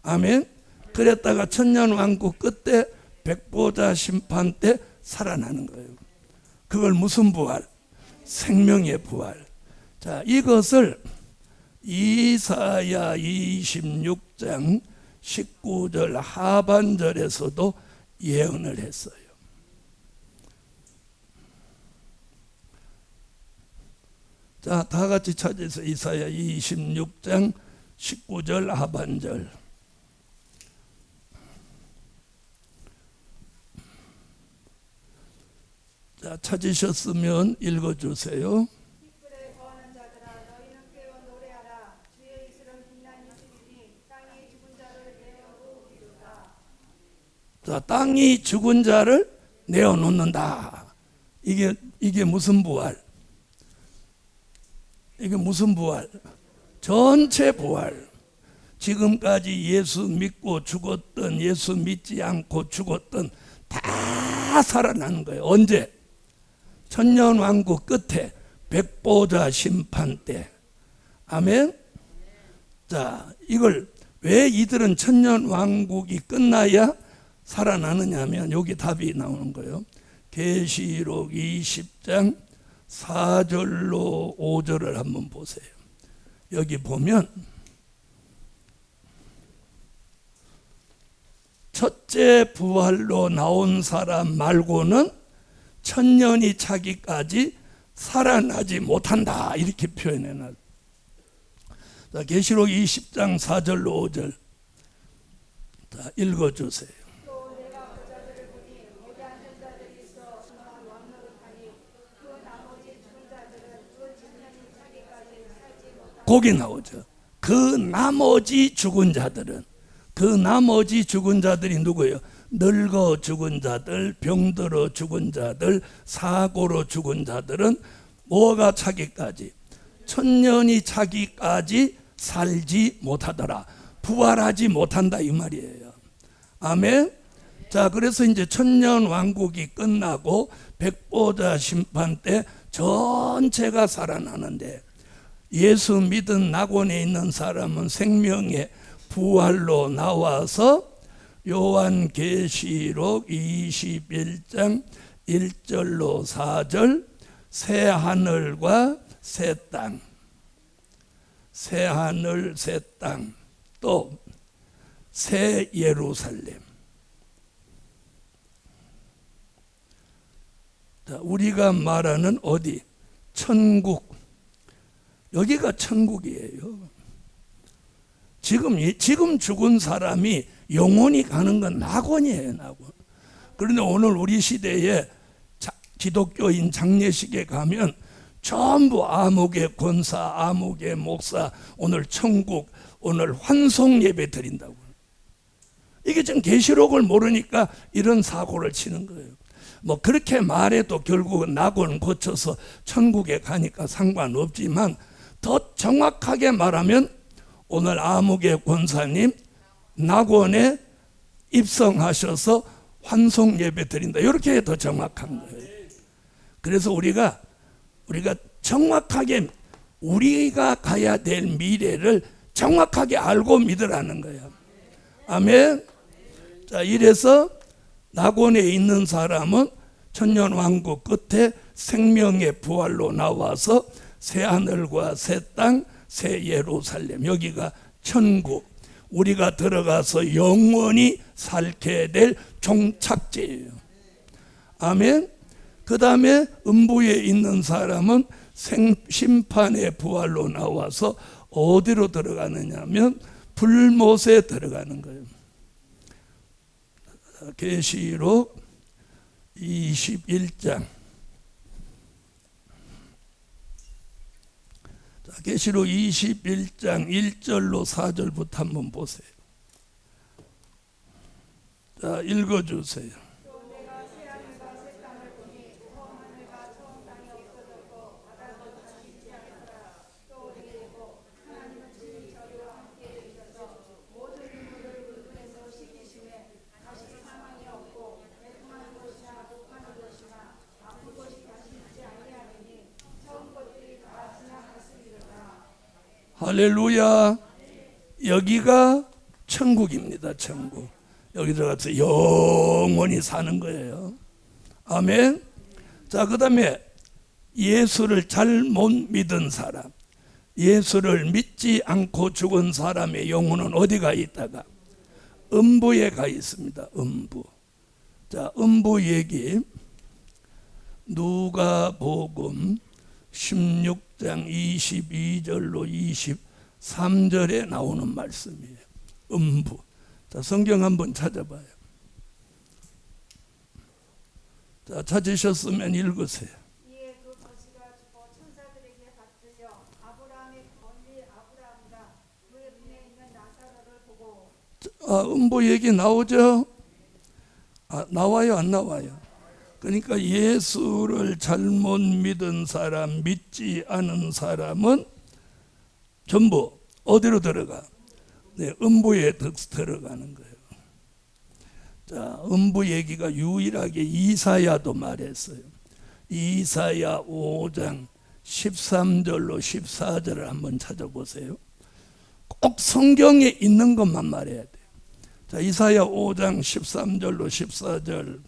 Speaker 1: 아멘. 그랬다가 천년왕국 끝에 백보자 심판 때 살아나는 거예요. 그걸 무슨 부활? 생명의 부활. 자, 이것을 이사야 26장 19절 하반절에서도 예언을 했어요. 자, 다 같이 찾아서 이사야 26장 19절 하반절. 자, 찾으셨으면 읽어주세요. 자, 땅이 죽은 자를 내어놓는다. 이게 무슨 부활? 이게 무슨 부활? 전체 부활. 지금까지 예수 믿고 죽었던, 예수 믿지 않고 죽었던 다 살아나는 거예요. 언제? 천년왕국 끝에 백보자 심판 때. 아멘. 자, 이걸 왜 이들은 천년왕국이 끝나야 살아나느냐 하면 여기 답이 나오는 거예요. 계시록 20장 4절로 5절을 한번 보세요. 여기 보면 첫째 부활로 나온 사람 말고는 천년이 차기까지 살아나지 못한다, 이렇게 표현해놨어요. 자, 계시록 20장 4절로 5절. 자, 읽어주세요. 거기 나오죠. 그 나머지 죽은 자들은, 그 나머지 죽은 자들이 누구예요? 늙어 죽은 자들, 병들어 죽은 자들, 사고로 죽은 자들은 뭐가 차기까지? 천년이 차기까지 살지 못하더라. 부활하지 못한다, 이 말이에요. 아멘. 자, 그래서 이제 천년 왕국이 끝나고 백보자 심판 때 전체가 살아나는데, 예수 믿은 낙원에 있는 사람은 생명의 부활로 나와서 요한계시록 21장 1절로 4절 새 하늘과 새 땅, 새 하늘 새 땅, 또 새 예루살렘. 자, 우리가 말하는 어디? 천국. 여기가 천국이에요. 지금 죽은 사람이 영원히 가는 건 낙원이에요, 낙원. 그런데 오늘 우리 시대에 기독교인 장례식에 가면 전부 아무개 권사, 아무개 목사, 오늘 천국, 오늘 환송 예배 드린다고. 이게 지금 계시록을 모르니까 이런 사고를 치는 거예요. 뭐 그렇게 말해도 결국은 낙원 거쳐서 천국에 가니까 상관없지만, 더 정확하게 말하면 오늘 아무개 권사님 낙원에 입성하셔서 환송 예배 드린다, 이렇게 더 정확한 거예요. 그래서 우리가 정확하게 우리가 가야 될 미래를 정확하게 알고 믿으라는 거예요. 아멘. 자, 이래서 낙원에 있는 사람은 천년왕국 끝에 생명의 부활로 나와서 새 하늘과 새 땅, 새 예루살렘, 여기가 천국, 우리가 들어가서 영원히 살게 될 종착지예요. 아멘. 그 다음에 음부에 있는 사람은 심판의 부활로 나와서 어디로 들어가느냐 하면 불못에 들어가는 거예요. 계시록 21장. 계시록 21장 1절로 4절부터 한번 보세요. 자, 읽어주세요. 할렐루야. 여기가 천국입니다. 천국. 여기 들어가서 영원히 사는 거예요. 아멘. 자, 그 다음에 예수를 잘못 믿은 사람, 예수를 믿지 않고 죽은 사람의 영혼은 어디가 있다가? 음부에 가 있습니다. 음부. 자, 음부 얘기 누가복음 16장 22절로 23절에 나오는 말씀이에요. 음부. 자, 성경 한번 찾아봐요. 자, 찾으셨으면 읽으세요.
Speaker 2: 이에 그 거시가 죽어 천사들에게 받들려 아브라함의 권리 아브라함이라 그의 문에 있는 나사로를 보고.
Speaker 1: 음부 얘기 나오죠? 나와요, 안 나와요? 그러니까 예수를 잘못 믿은 사람, 믿지 않은 사람은 전부 어디로 들어가? 네, 음부에 들어가는 거예요. 자, 음부 얘기가 유일하게 이사야도 말했어요. 이사야 5장 13절로 14절을 한번 찾아보세요. 꼭 성경에 있는 것만 말해야 돼요. 자, 이사야 5장 13절로 14절.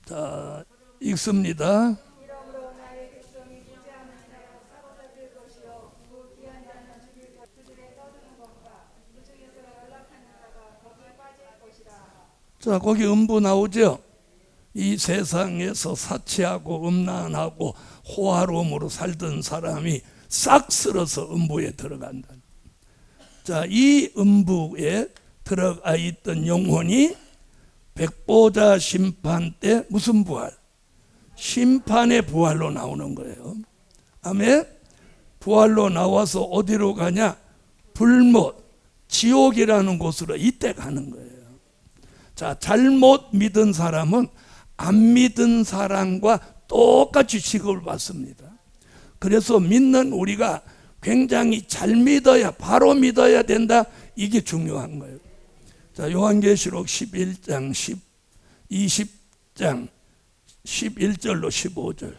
Speaker 1: 자, 읽습니다.
Speaker 2: 이러므로 나의 백성이 믿지 않는 자여 사로잡힐 것이요 그 귀한 자는 죽일 것, 그들의 떠드는 것과 그 중에서 연락하는 자가 거기에 빠질 것이라.
Speaker 1: 자, 거기 음부 나오죠? 이 세상에서 사치하고 음란하고 호화로움으로 살던 사람이 싹 쓸어서 음부에 들어간다. 자, 이 음부에 들어가 있던 영혼이 백보자 심판 때 무슨 부활? 심판의 부활로 나오는 거예요. 아멘. 부활로 나와서 어디로 가냐? 불못, 지옥이라는 곳으로 이때 가는 거예요. 자, 잘못 믿은 사람은 안 믿은 사람과 똑같이 취급을 받습니다. 그래서 믿는 우리가 굉장히 잘 믿어야, 바로 믿어야 된다. 이게 중요한 거예요. 자, 요한계시록 11장 20장 11절로 15절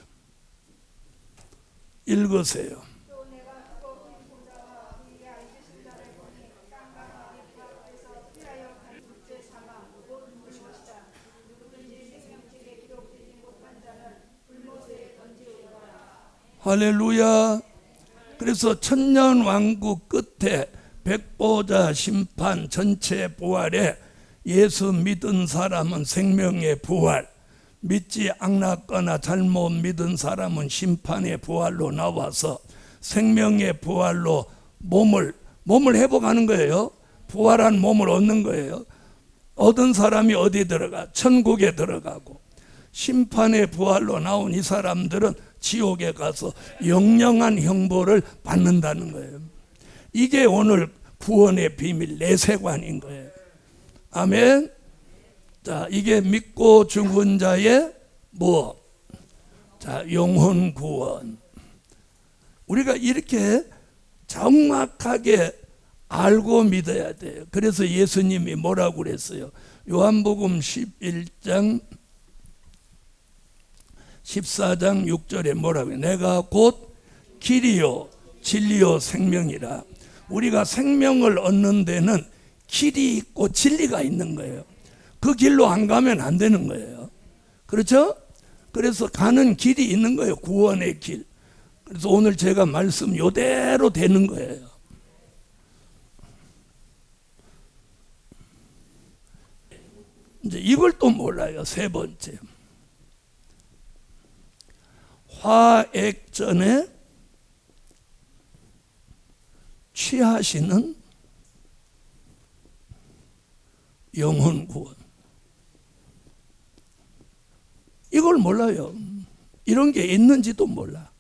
Speaker 1: 읽으세요.
Speaker 2: 또 내가 두고 긴 보좌와 그 위에 앉으신 자를 보니 땅과 바위 가운데서 피하여 간 둘째 사망 곧 죽은 것이다. 누구든지 생명책에 기록되지 못한 자는 불못에 던지우리라.
Speaker 1: 할렐루야. 그래서 천년왕국 끝에 백보자 심판 전체 부활에 예수 믿은 사람은 생명의 부활, 믿지 않았거나 잘못 믿은 사람은 심판의 부활로 나와서 생명의 부활로 몸을 회복하는 거예요. 부활한 몸을 얻는 거예요. 얻은 사람이 어디 들어가? 천국에 들어가고, 심판의 부활로 나온 이 사람들은 지옥에 가서 영영한 형벌을 받는다는 거예요. 이게 오늘 구원의 비밀, 내세관인 거예요. 아멘. 자, 이게 믿고 죽은 자의 뭐? 자, 영혼 구원. 우리가 이렇게 정확하게 알고 믿어야 돼요. 그래서 예수님이 뭐라고 그랬어요? 요한복음 11장 14장 6절에 뭐라고 해요? 내가 곧 길이요 진리요 생명이라. 우리가 생명을 얻는 데는 길이 있고 진리가 있는 거예요. 그 길로 안 가면 안 되는 거예요. 그렇죠? 그래서 가는 길이 있는 거예요. 구원의 길. 그래서 오늘 제가 말씀 요대로 되는 거예요. 이제 이걸 또 몰라요. 세 번째. 화액전에 취하시는 영혼 구원. 이걸 몰라요. 이런 게 있는지도 몰라.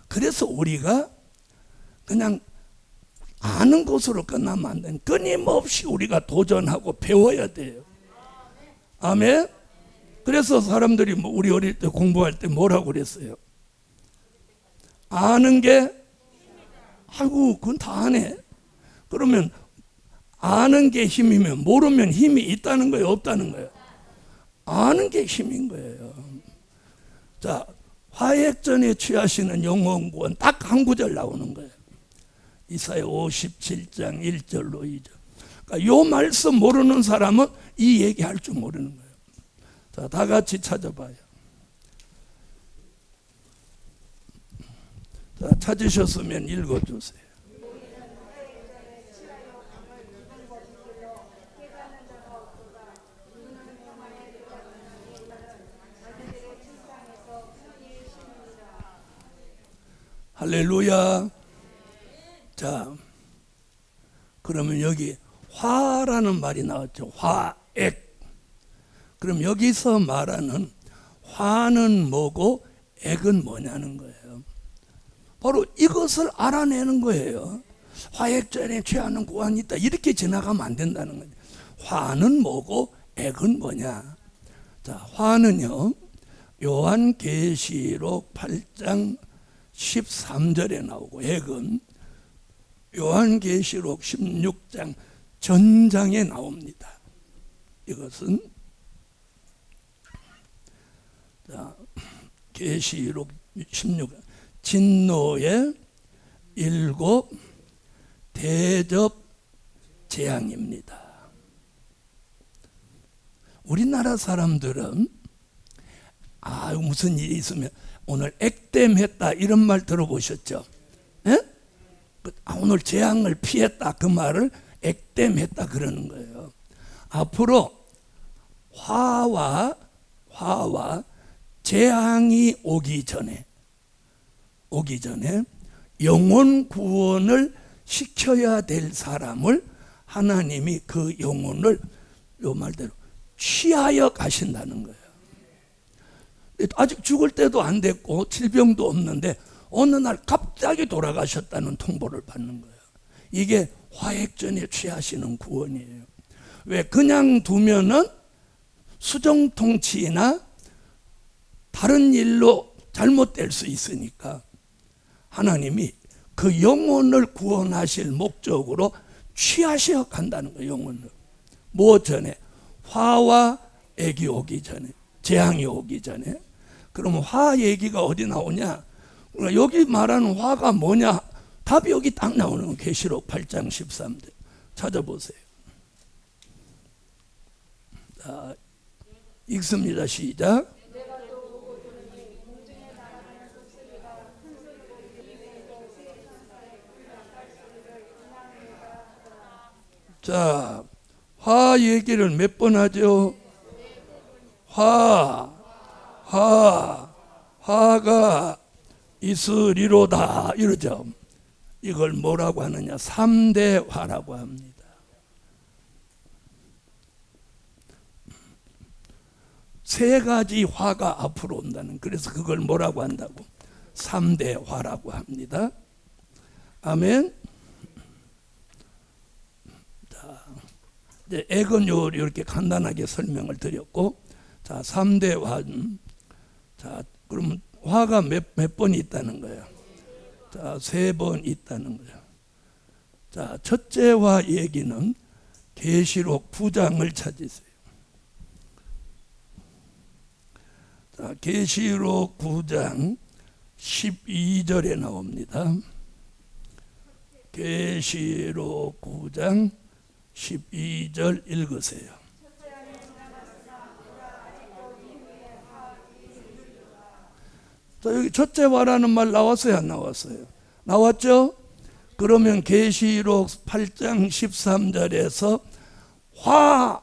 Speaker 1: 그래서 우리가 그냥 아는 것으로 끝나면 안 돼. 끊임없이 우리가 도전하고 배워야 돼요. 아멘. 그래서 사람들이 우리 어릴 때 공부할 때 뭐라고 그랬어요? 아는 게, 아이고 그건 다 아네. 그러면 아는 게 힘이면 모르면 힘이 있다는 거예요, 없다는 거예요? 아는 게 힘인 거예요. 자, 화액전에 취하시는 영혼 구원 딱 한 구절 나오는 거예요. 이사야 57장 1절로 2절. 그러니까 요 말씀 모르는 사람은 이 얘기할 줄 모르는 거예요. 자, 다 같이 찾아봐요. 자, 찾으셨으면 읽어주세요. 할렐루야. 자, 그러면 여기 화라는 말이 나왔죠. 화액. 그럼 여기서 말하는 화는 뭐고 액은 뭐냐는 거예요. 바로 이것을 알아내는 거예요. 화액전에 취하는 구원이 있다. 이렇게 지나가면 안 된다는 거죠. 화는 뭐고 액은 뭐냐. 자, 화는요, 요한계시록 8장 13절에 나오고, 액은 요한계시록 16장 전장에 나옵니다. 이것은 자, 계시록 16장 진노의 7 대접 재앙입니다. 우리나라 사람들은 무슨 일이 있으면 오늘 액땜했다 이런 말 들어보셨죠? 예? 오늘 재앙을 피했다 그 말을 액땜했다 그러는 거예요. 앞으로 화와 재앙이 오기 전에 영혼 구원을 시켜야 될 사람을 하나님이 그 영혼을 요 말대로 취하여 가신다는 거예요. 아직 죽을 때도 안 됐고 질병도 없는데 어느 날 갑자기 돌아가셨다는 통보를 받는 거예요. 이게 화액전에 취하시는 구원이에요. 왜? 그냥 두면은 수정통치나 다른 일로 잘못될 수 있으니까 하나님이 그 영혼을 구원하실 목적으로 취하셔 간다는 거예요. 영혼을. 뭐 전에? 화와 액이 오기 전에, 재앙이 오기 전에. 그러면 화 얘기가 어디 나오냐? 여기 말하는 화가 뭐냐? 답이 여기 딱 나오는 거예요. 계시록 8장 13절 찾아보세요. 자, 읽습니다. 시작. 자, 화 얘기를 몇 번 하죠? 화가 있으리로다 이러죠. 이걸 뭐라고 하느냐? 3대 화라고 합니다. 세 가지 화가 앞으로 온다는, 그래서 그걸 뭐라고 한다고? 3대 화라고 합니다. 아멘. 자, 이제 액은 이렇게 간단하게 설명을 드렸고, 자, 3대 화. 자, 그러면 화가 몇 번 있다는 거예요? 자, 3번 있다는 거예요. 자, 첫째 화 얘기는 계시록 9장을 찾으세요. 자, 계시록 9장 12절에 나옵니다. 계시록 9장 12절 읽으세요. 자, 여기 첫째 화라는 말 나왔어요, 안 나왔어요? 나왔죠? 그러면 계시록 8장 13절에서 화,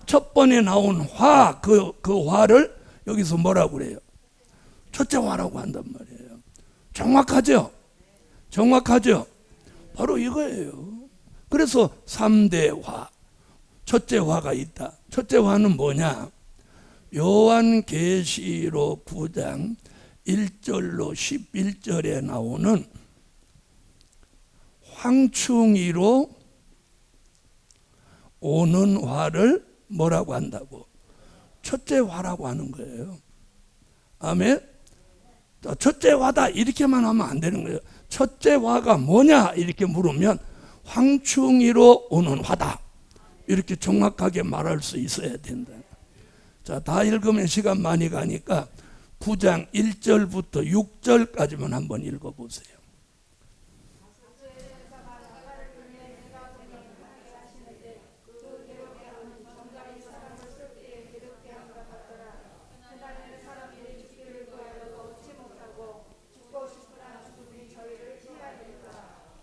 Speaker 1: 첫 번에 나온 화, 그 화를 여기서 뭐라고 그래요? 첫째 화라고 한단 말이에요. 정확하죠? 정확하죠? 바로 이거예요. 그래서 3대 화, 첫째 화가 있다. 첫째 화는 뭐냐? 요한계시록 9장 1절로 11절에 나오는 황충이로 오는 화를 뭐라고 한다고? 첫째 화라고 하는 거예요. 아멘. 첫째 화다 이렇게만 하면 안 되는 거예요. 첫째 화가 뭐냐 이렇게 물으면 황충이로 오는 화다, 이렇게 정확하게 말할 수 있어야 된다. 자, 다 읽으면 시간 많이 가니까 9장 1절부터 6절까지만 한번 읽어보세요.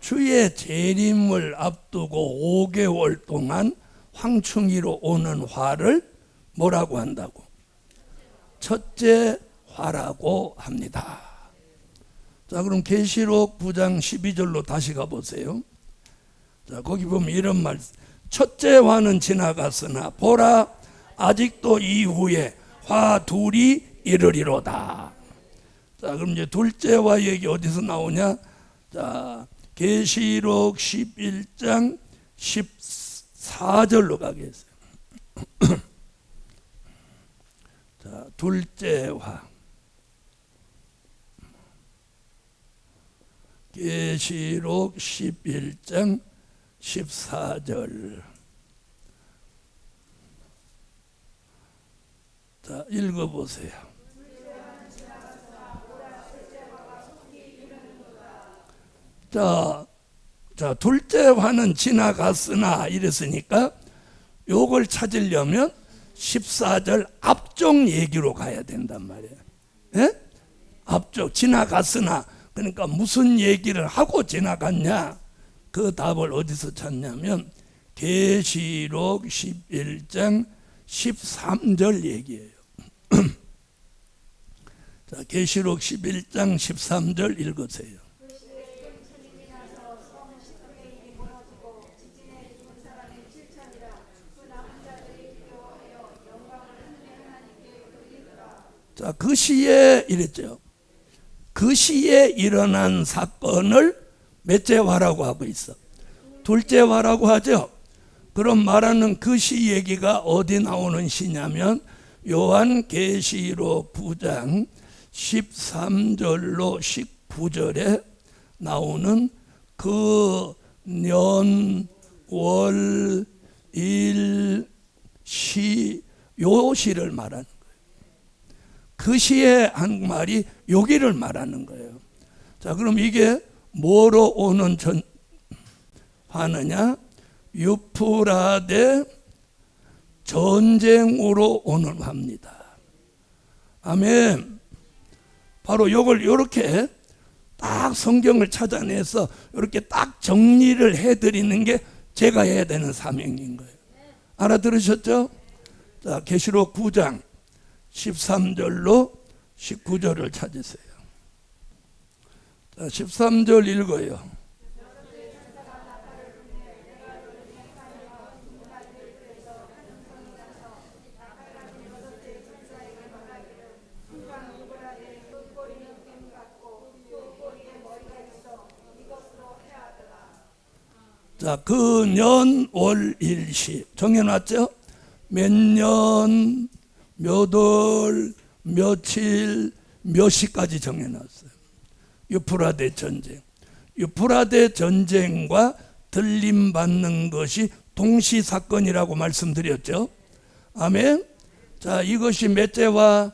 Speaker 1: 주의 재림을 앞두고 5개월 동안 황충이로 오는 화를 뭐라고 한다고? 첫째 화라고 합니다. 자, 그럼 계시록 9장 12절로 다시 가보세요. 자, 거기 보면 이런 말, 첫째 화는 지나갔으나 보라 아직도 이후에 화 둘이 이르리로다. 자, 그럼 이제 둘째 화 얘기 어디서 나오냐? 자, 계시록 11장 14절로 가겠어요. 자, 둘째 화. 계시록 11장 14절. 자, 읽어보세요. 자, 둘째 화는 지나갔으나 이랬으니까 요걸 찾으려면 14절 앞쪽 얘기로 가야 된단 말이에요. 예? 앞쪽 지나갔으나, 그러니까 무슨 얘기를 하고 지나갔냐? 그 답을 어디서 찾냐면 계시록 11장 13절 얘기예요. 자, 계시록 11장 13절 읽으세요. 자, 그 시에 이랬죠. 그 시에 일어난 사건을 몇째 화라고 하고 있어? 둘째 화라고 하죠. 그럼 말하는 그 시 얘기가 어디 나오는 시냐면 요한계시록 9장 13절로 19절에 나오는 그 년, 월, 일, 시, 요 시를 말하는 거예요. 그 시에 한 말이 여기를 말하는 거예요. 자, 그럼 이게 뭐로 오는 화느냐? 유프라데 전쟁으로 오는 화입니다. 아멘. 바로 요걸 요렇게 딱 성경을 찾아내서 이렇게 딱 정리를 해드리는 게 제가 해야 되는 사명인 거예요. 알아들으셨죠? 자, 계시록 9장 13절로 19절을 찾으세요. 자, 13절 읽어요. 자, 그 년, 월, 일, 시 정해놨죠? 몇 년, 몇 월, 며칠, 몇 시까지 정해놨어요. 유프라데 전쟁. 유프라데 전쟁과 들림받는 것이 동시사건이라고 말씀드렸죠. 아멘. 자, 이것이 몇째 화?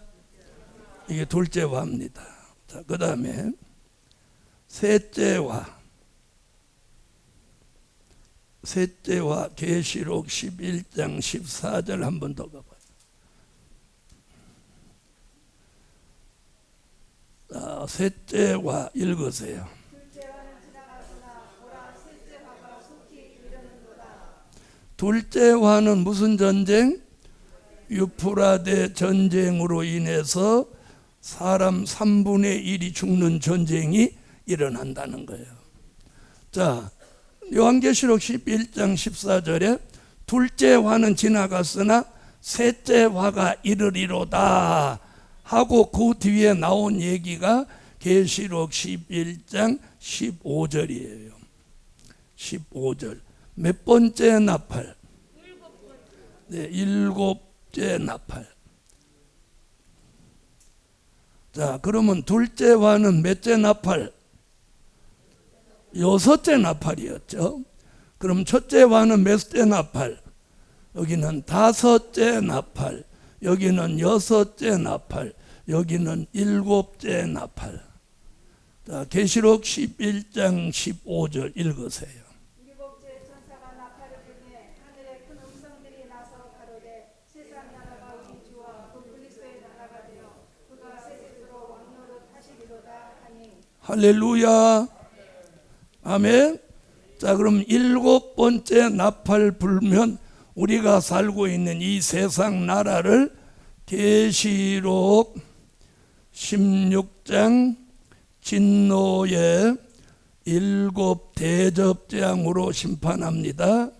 Speaker 1: 이게 둘째 화입니다. 자, 그 다음에 셋째 화. 셋째 화 계시록 11장 14절 한 번 더 가봐요. 자, 셋째 화 읽으세요. 둘째 화는 무슨 전쟁? 유프라데 전쟁으로 인해서 사람 3분의 1이 죽는 전쟁이 일어난다는 거예요. 자, 요한계시록 11장 14절에 둘째 화는 지나갔으나 셋째 화가 이르리로다 하고 그 뒤에 나온 얘기가 계시록 11장 15절이에요. 15절. 몇 번째 나팔? 네, 일곱째 나팔. 자, 그러면 둘째 화는 몇째 나팔? 여섯째 나팔이었죠. 그럼 첫째 화는 몇째 나팔? 여기는 다섯째 나팔, 여기는 여섯째 나팔, 여기는 일곱째 나팔. 자, 계시록 11장 15절 읽으세요.
Speaker 2: 일곱째 천사가 나팔을 불매 하늘에 큰 음성들이 나서 가로되 세상 나라가 우리 주와 그 그리스도의 나라가 되어 그가 세세토록 왕노릇 하시리로다 하니.
Speaker 1: 할렐루야. 아멘. 자, 그럼 일곱 번째 나팔 불면 우리가 살고 있는 이 세상 나라를 계시록 16장 진노의 일곱 대접재앙으로 심판합니다.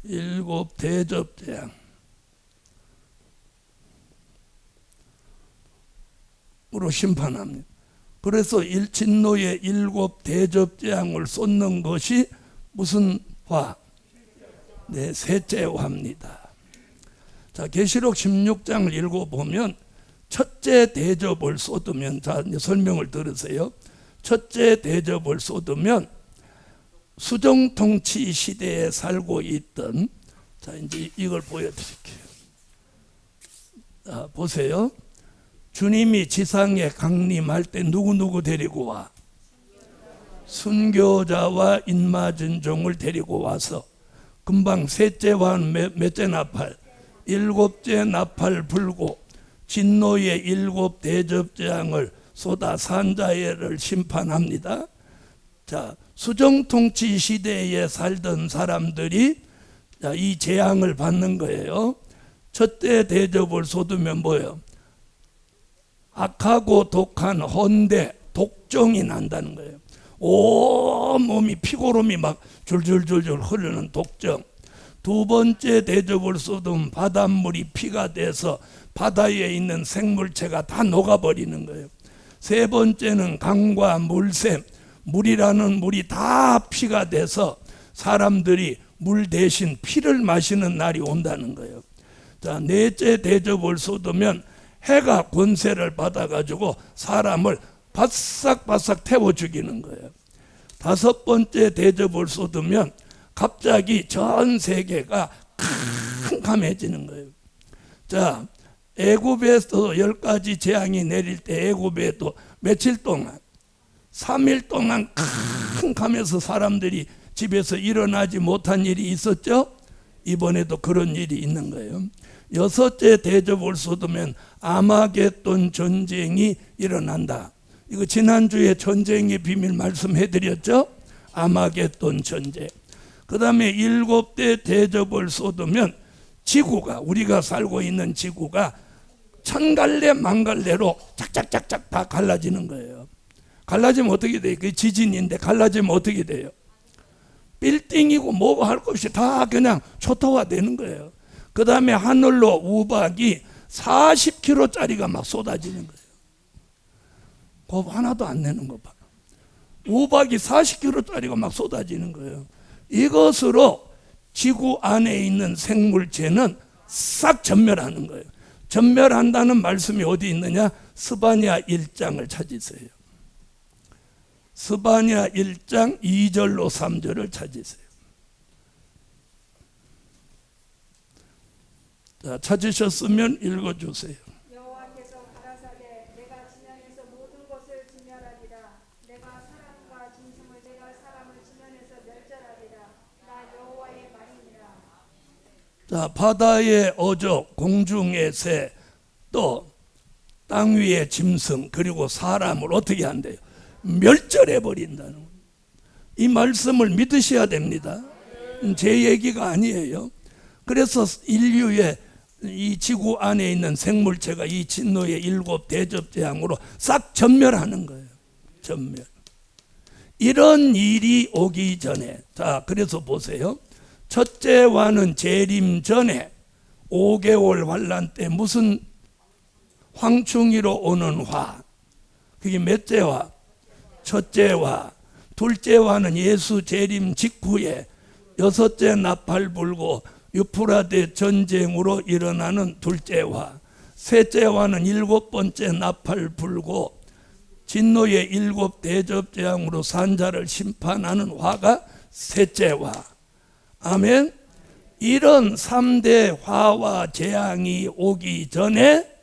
Speaker 1: 일곱 대접재앙. 으로 심판합니다. 그래서 진노의 일곱 대접재앙을 쏟는 것이 무슨 화? 네, 셋째 화입니다. 자, 계시록 16장을 읽어보면 첫째 대접을 쏟으면, 자, 이제 설명을 들으세요. 첫째 대접을 쏟으면 수정통치 시대에 살고 있던, 자, 이제 이걸 보여드릴게요. 자, 보세요. 주님이 지상에 강림할 때 누구 데리고 와? 순교자와 인맞은 종을 데리고 와서 금방 셋째 화는 몇째 나팔? 일곱째 나팔 불고 진노의 일곱 대접재앙을 쏟아 산자애를 심판합니다. 자, 수정통치 시대에 살던 사람들이 이 재앙을 받는 거예요. 첫째 대접을 쏟으면 뭐예요? 악하고 독한 헌데 독정이 난다는 거예요. 온 몸이 피고름이 막 줄줄줄줄 흐르는 독정. 두 번째 대접을 쏟으면 바닷물이 피가 돼서 바다에 있는 생물체가 다 녹아버리는 거예요. 세 번째는 강과 물샘, 물이라는 물이 다 피가 돼서 사람들이 물 대신 피를 마시는 날이 온다는 거예요. 자, 넷째 대접을 쏟으면 해가 권세를 받아가지고 사람을 바싹바싹 태워 죽이는 거예요. 다섯 번째 대접을 쏟으면 갑자기 전 세계가 캄캄해지는 거예요. 자, 애굽에서 10가지 재앙이 내릴 때 애굽에도 며칠 동안 3일 동안 캄캄해서 사람들이 집에서 일어나지 못한 일이 있었죠. 이번에도 그런 일이 있는 거예요. 여섯째 대접을 쏟으면 아마겟돈 전쟁이 일어난다. 이거 지난주에 전쟁의 비밀 말씀해드렸죠. 아마겟돈 전쟁. 그 다음에 일곱째 대접을 쏟으면 지구가, 우리가 살고 있는 지구가 천갈래 만갈래로 짝짝짝짝 다 갈라지는 거예요. 갈라지면 어떻게 돼요? 그 지진인데 갈라지면 어떻게 돼요? 빌딩이고 뭐고 할 것 없이 다 그냥 초토화 되는 거예요. 그 다음에 하늘로 우박이 40km짜리가 막 쏟아지는 거예요. 곱 하나도 안 내는 거 봐. 우박이 40kg짜리가 막 쏟아지는 거예요. 이것으로 지구 안에 있는 생물체는 싹 전멸하는 거예요. 전멸한다는 말씀이 어디 있느냐? 스바냐 1장을 찾으세요. 스바냐 1장 2절로 3절을 찾으세요. 자, 찾으셨으면 읽어주세요.
Speaker 2: 여호와께서 가라사대 내가 지면에서 모든 것을 진멸하리라. 내가 사람과 짐승을 내가 사람을 지면에서 멸절하리라. 나 여호와의 말이니라.
Speaker 1: 자, 바다의 어족, 공중의 새, 또 땅 위의 짐승, 그리고 사람을 어떻게 한대요? 멸절해 버린다는 거예요. 이 말씀을 믿으셔야 됩니다. 제 얘기가 아니에요. 그래서 인류의 이 지구 안에 있는 생물체가 이 진노의 7 대접재앙으로 싹 전멸하는 거예요. 전멸. 이런 일이 오기 전에, 자, 그래서 보세요. 첫째 화는 재림 전에 5개월 환란 때 무슨 황충이로 오는 화, 그게 몇째 화? 첫째 화. 둘째 화는 예수 재림 직후에 6째 나팔 불고 유프라데 전쟁으로 일어나는 둘째 화. 셋째 화는 7번째 나팔 불고 진노의 7 대접재앙으로 산자를 심판하는 화가 셋째 화. 아멘. 이런 3대 화와 재앙이 오기 전에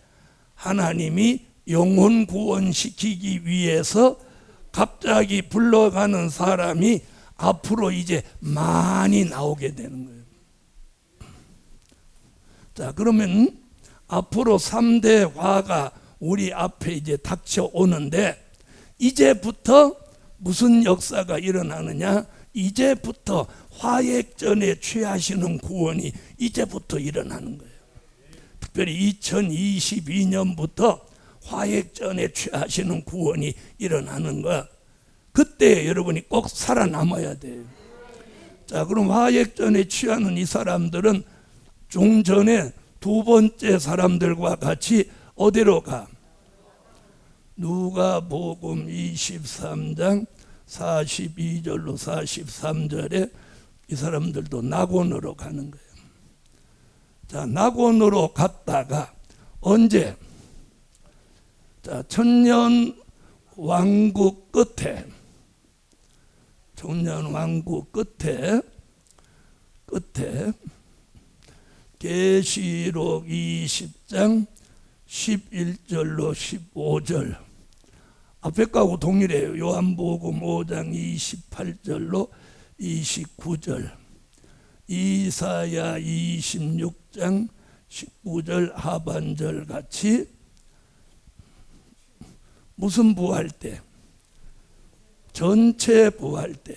Speaker 1: 하나님이 영혼 구원시키기 위해서 갑자기 불러가는 사람이 앞으로 이제 많이 나오게 되는 거예요. 자, 그러면 앞으로 3대 화가 우리 앞에 이제 닥쳐오는데, 이제부터 무슨 역사가 일어나느냐? 이제부터 화액전에 취하시는 구원이 이제부터 일어나는 거예요. 특별히 2022년부터 화액전에 취하시는 구원이 일어나는 거야. 그때 여러분이 꼭 살아남아야 돼요. 자, 그럼 화액전에 취하는 이 사람들은 종전에 2번째 사람들과 같이 어디로 가? 누가복음 23장 42절로 43절에 이 사람들도 낙원으로 가는 거예요. 자, 낙원으로 갔다가 언제? 자, 천년 왕국 끝에, 천년 왕국 끝에 계시록 20장 11절로 15절, 앞에 거하고 동일해요. 요한복음 5장 28절로 29절, 이사야 26장 19절 하반절 같이 무슨 부활 때? 전체 부활 때.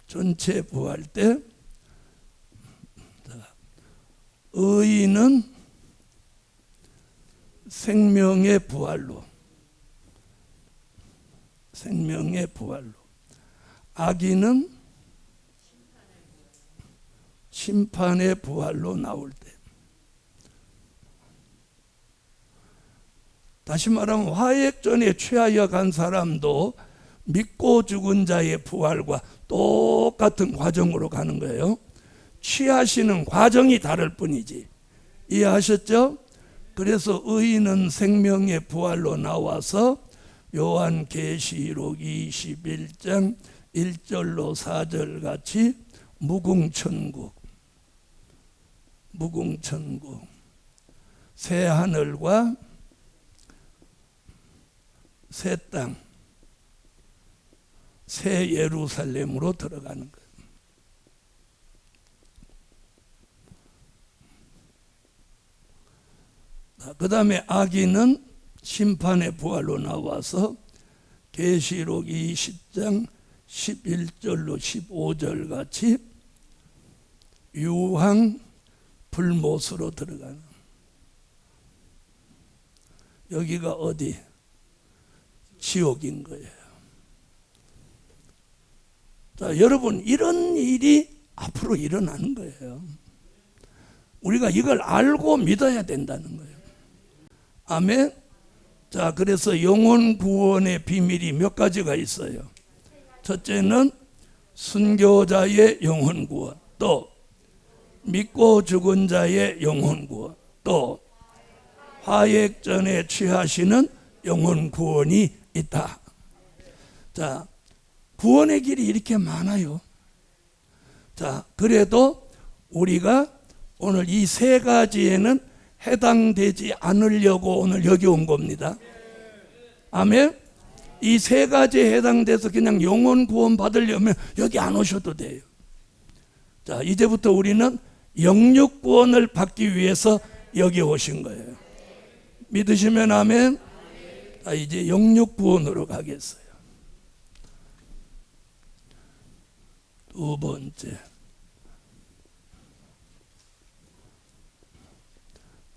Speaker 1: 전체 부활 때 의인은 생명의 부활로, 생명의 부활로, 악인은 심판의 부활로 나올 때. 다시 말하면 화액전에 취하여 간 사람도 믿고 죽은 자의 부활과 똑같은 과정으로 가는 거예요. 취하시는 과정이 다를 뿐이지. 이해하셨죠? 그래서 의인은 생명의 부활로 나와서 요한계시록 21장 1절로 4절 같이 무궁천국, 무궁천국, 새 하늘과 새 땅, 새 예루살렘으로 들어가는 거예요. 그 다음에 악인은 심판의 부활로 나와서 계시록 20장 11절로 15절 같이 유황 불못으로 들어가는, 여기가 어디? 지옥인 거예요. 자, 여러분, 이런 일이 앞으로 일어나는 거예요. 우리가 이걸 알고 믿어야 된다는 거예요. 아멘. 자, 그래서 영혼 구원의 비밀이 몇 가지가 있어요. 첫째는 순교자의 영혼 구원, 또 믿고 죽은 자의 영혼 구원, 또 화액전에 취하시는 영혼 구원이 있다. 자, 구원의 길이 이렇게 많아요. 자, 그래도 우리가 오늘 이 세 가지에는 해당되지 않으려고 오늘 여기 온 겁니다. 아멘. 이 세 가지에 해당돼서 그냥 영혼 구원 받으려면 여기 안 오셔도 돼요. 자, 이제부터 우리는 영육 구원을 받기 위해서 여기 오신 거예요. 믿으시면 아멘. 자, 이제 영육 구원으로 가겠어요. 두 번째,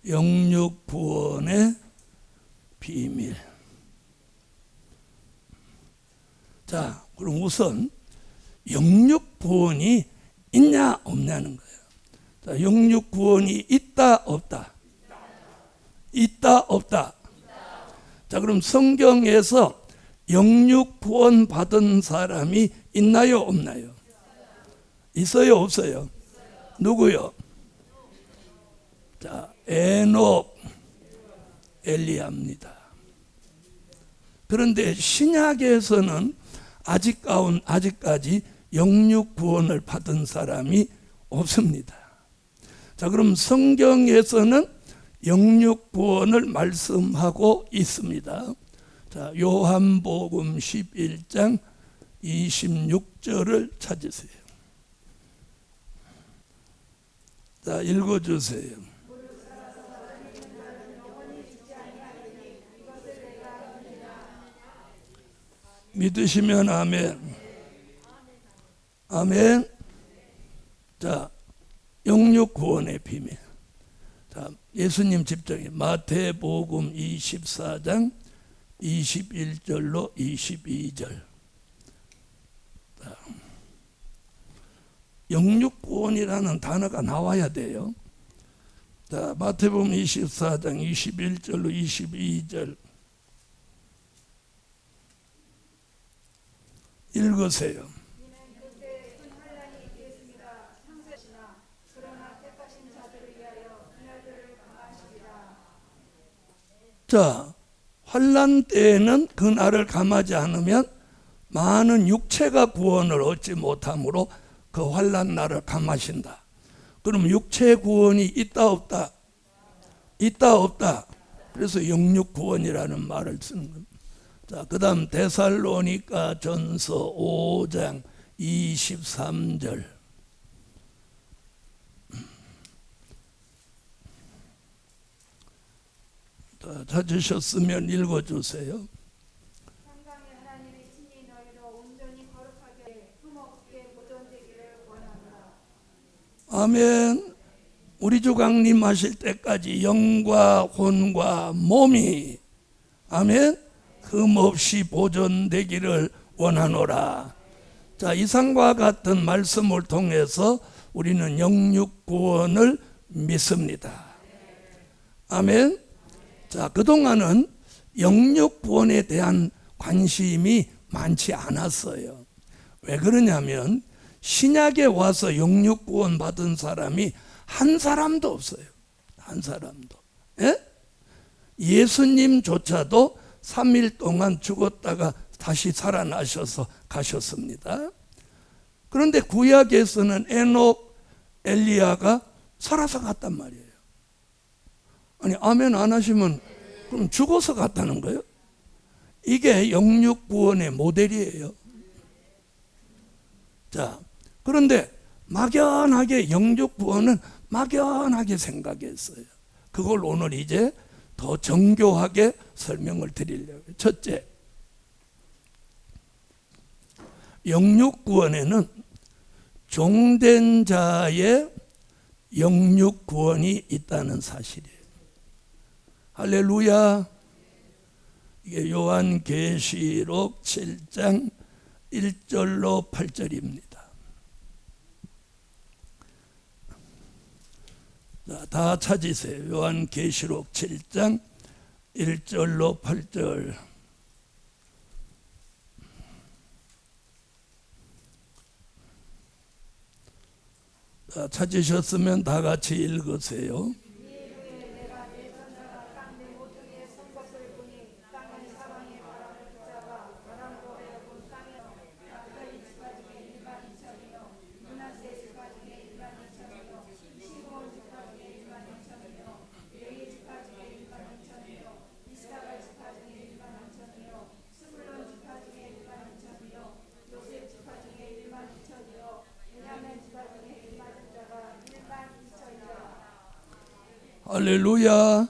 Speaker 1: 영육 구원의 비밀. 자, 그럼 우선 영육 구원이 있냐 없냐는 거예요. 자, 영육 구원이 있다 없다? 있다 없다? 자, 그럼 성경에서 영육 구원 받은 사람이 있나요 없나요? 있어요 없어요? 누구요? 자, 에녹, 엘리야입니다. 그런데 신약에서는 아직까지 영육 구원을 받은 사람이 없습니다. 자, 그럼 성경에서는 영육 구원을 말씀하고 있습니다. 자, 요한복음 11장 26절을 찾으세요. 자, 읽어주세요. 믿으시면 아멘. 아멘. 자, 영육 구원의 비밀. 자, 예수님 집중해. 마태복음 24장 21절로 22절. 자, 영육 구원이라는 단어가 나와야 돼요. 자, 마태복음 24장 21절로 22절 읽으세요. 자, 환난 때에는 그날을 감하지 않으면 많은 육체가 구원을 얻지 못하므로 그 환난 날을 감하신다. 그럼 육체 구원이 있다 없다? 있다 없다? 그래서 영육 구원이라는 말을 쓰는 겁니다. 자, 그 다음 데살로니가 전서 5장 23절. 찾으셨으면 읽어주세요.
Speaker 2: 평강의 하나님이 친히 너희로 온전히 거룩하게 흠없게 보존되기를 원하노라.
Speaker 1: 아멘. 우리 주 강림하실 때까지 영과 혼과 몸이 아멘 흠없이 보존되기를 원하노라. 자, 이상과 같은 말씀을 통해서 우리는 영육 구원을 믿습니다. 아멘. 자, 그동안은 영육 구원에 대한 관심이 많지 않았어요. 왜 그러냐면 신약에 와서 영육 구원 받은 사람이 한 사람도 없어요. 한 사람도. 예? 예수님조차도 3일 동안 죽었다가 다시 살아나셔서 가셨습니다. 그런데 구약에서는 에녹, 엘리야가 살아서 갔단 말이에요. 아니, 아멘 안 하시면 그럼 죽어서 갔다는 거예요? 이게 영육 구원의 모델이에요. 자, 그런데 막연하게 영육 구원은 막연하게 생각했어요. 그걸 오늘 이제 더 정교하게 설명을 드리려고요. 첫째, 영육 구원에는 종된 자의 영육 구원이 있다는 사실이에요. 할렐루야. 이게 요한계시록 7장 1절로 8절입니다. 자, 다 찾으세요. 요한계시록 7장 1절로 8절. 찾으셨으면 다 같이 읽으세요. 할렐루야.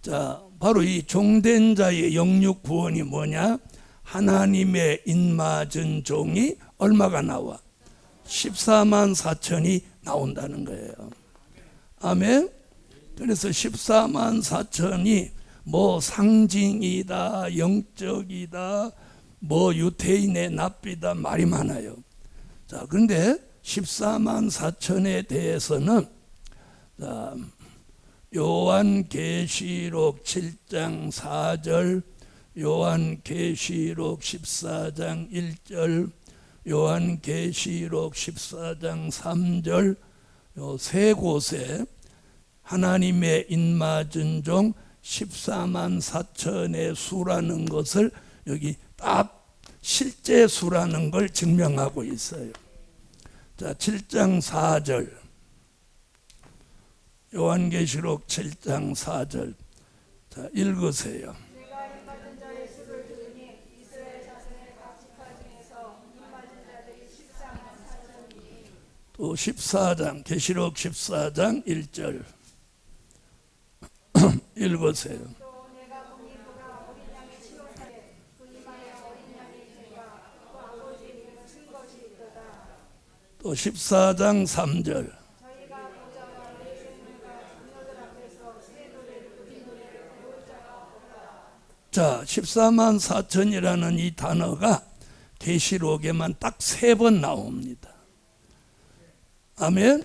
Speaker 1: 자, 바로 이 종된 자의 영육 구원이 뭐냐? 하나님의 인맞은 종이 얼마가 나와? 14만 4천이 나온다는 거예요. 아멘. 그래서 14만 4천이 뭐 상징이다, 영적이다, 뭐 유태인의 납비다, 말이 많아요. 자, 그런데 14만 4천에 대해서는 요한계시록 7장 4절, 요한계시록 14장 1절, 요한계시록 14장 3절, 요 세 곳에 하나님의 인맞은 종 14만 4천의 수라는 것을 여기 딱 실제 수라는 걸 증명하고 있어요. 자, 7장 4절. 요한계시록 7장 4절. 자, 읽으세요.
Speaker 2: 내가 인맞은 자의 수를 들으니 이스라엘 자손의 각 지파 중에서 인맞은 자들이 14만 4천이니.
Speaker 1: 또 14장, 계시록 14장 1절. 읽으세요.
Speaker 2: 또 내가 보니 보라 어린 양의 치료사에 그 이마에 어린 양의 죄가 그 아버지의 이름을 쓴 것이 있도다.
Speaker 1: 또 14장 3절.
Speaker 2: 저희가 보자마 내 생물과 장녀들 앞에서 새 노래를 부른 노래를 배울 자가 없다.
Speaker 1: 자, 14만 4천이라는 이 단어가 계시록에만 딱 3번 나옵니다. 아멘.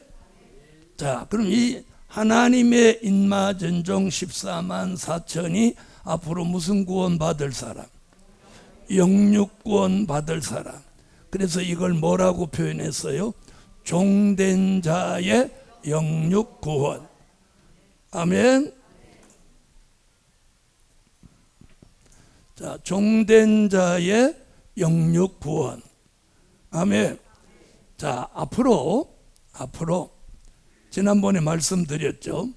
Speaker 1: 자, 그럼 이 하나님의 인맞은 종 14만 4천이 앞으로 무슨 구원 받을 사람? 영육 구원 받을 사람. 그래서 이걸 뭐라고 표현했어요? 종된 자의 영육 구원. 아멘. 자, 종된 자의 영육 구원. 아멘. 자, 앞으로 지난번에 말씀드렸죠.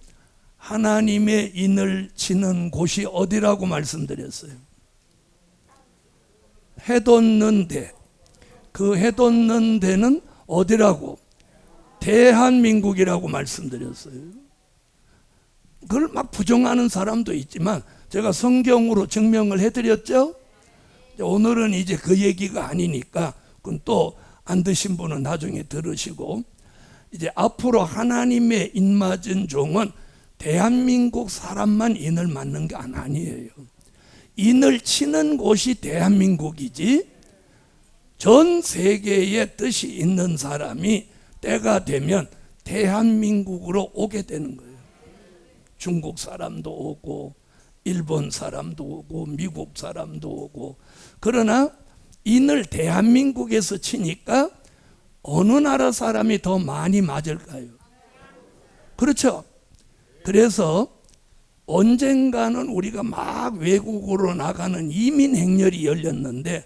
Speaker 1: 하나님의 인을 치는 곳이 어디라고 말씀드렸어요? 해돋는 데. 그 해돋는 데는 어디라고? 대한민국이라고 말씀드렸어요. 그걸 막 부정하는 사람도 있지만 제가 성경으로 증명을 해드렸죠. 오늘은 이제 그 얘기가 아니니까 그건 또 안 드신 분은 나중에 들으시고, 이제 앞으로 하나님의 인맞은 종은 대한민국 사람만 인을 맞는 게 아니에요. 인을 치는 곳이 대한민국이지 전 세계에 뜻이 있는 사람이 때가 되면 대한민국으로 오게 되는 거예요. 중국 사람도 오고 일본 사람도 오고 미국 사람도 오고. 그러나 인을 대한민국에서 치니까 어느 나라 사람이 더 많이 맞을까요? 그렇죠. 그래서 언젠가는 우리가 막 외국으로 나가는 이민 행렬이 열렸는데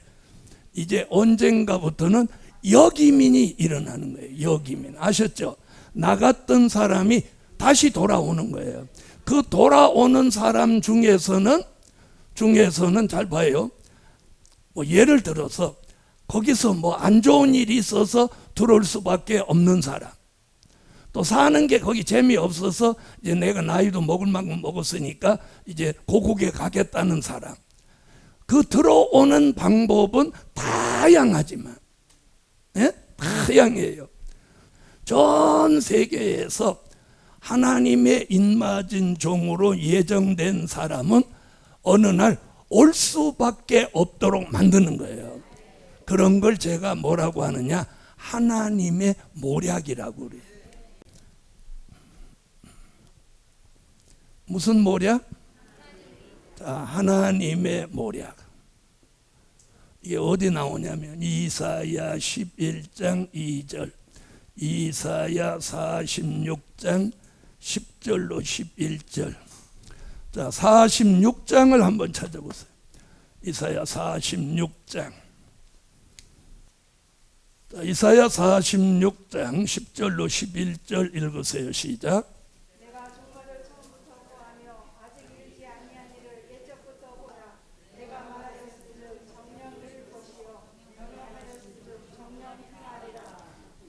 Speaker 1: 이제 언젠가부터는 역이민이 일어나는 거예요. 역이민. 아셨죠? 나갔던 사람이 다시 돌아오는 거예요. 그 돌아오는 사람 중에서는 잘 봐요. 뭐 예를 들어서 거기서 뭐 안 좋은 일이 있어서 들어올 수밖에 없는 사람, 또 사는 게 거기 재미없어서 이제 내가 나이도 먹을 만큼 먹었으니까 이제 고국에 가겠다는 사람, 그 들어오는 방법은 다양하지만, 다양해요. 전 세계에서 하나님의 인맞은 종으로 예정된 사람은 어느 날 올 수밖에 없도록 만드는 거예요. 그런 걸 제가 뭐라고 하느냐, 하나님의 모략이라고 그래요. 무슨 모략? 자, 하나님의 모략. 이게 어디 나오냐면 이사야 11장 2절, 이사야 46장 10절로 11절. 자, 46장을 한번 찾아보세요. 이사야 46장. 자, 이사야 46장 10절로 11절 읽으세요. 시작.
Speaker 2: 내가 종말을 처음부터 보하며 아직 이르지 아니한 일을 옛적부터 보라. 내가 말하였으즉 정령 이룰 것이요 명령하였으즉 정령 행하리라.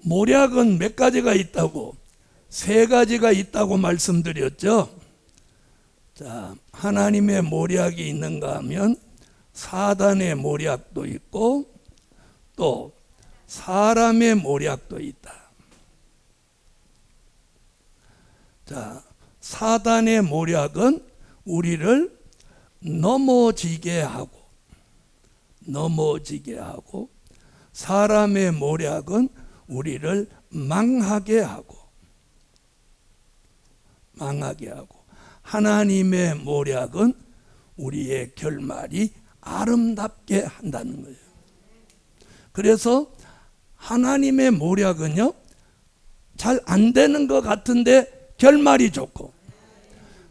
Speaker 1: 모략은 몇 가지가 있다고? 세 가지가 있다고 말씀드렸죠. 자, 하나님의 모략이 있는가 하면 사단의 모략도 있고 또 사람의 모략도 있다. 자, 사단의 모략은 우리를 넘어지게 하고 사람의 모략은 우리를 망하게 하고 하나님의 모략은 우리의 결말이 아름답게 한다는 거예요. 그래서 하나님의 모략은요, 잘 안 되는 것 같은데 결말이 좋고,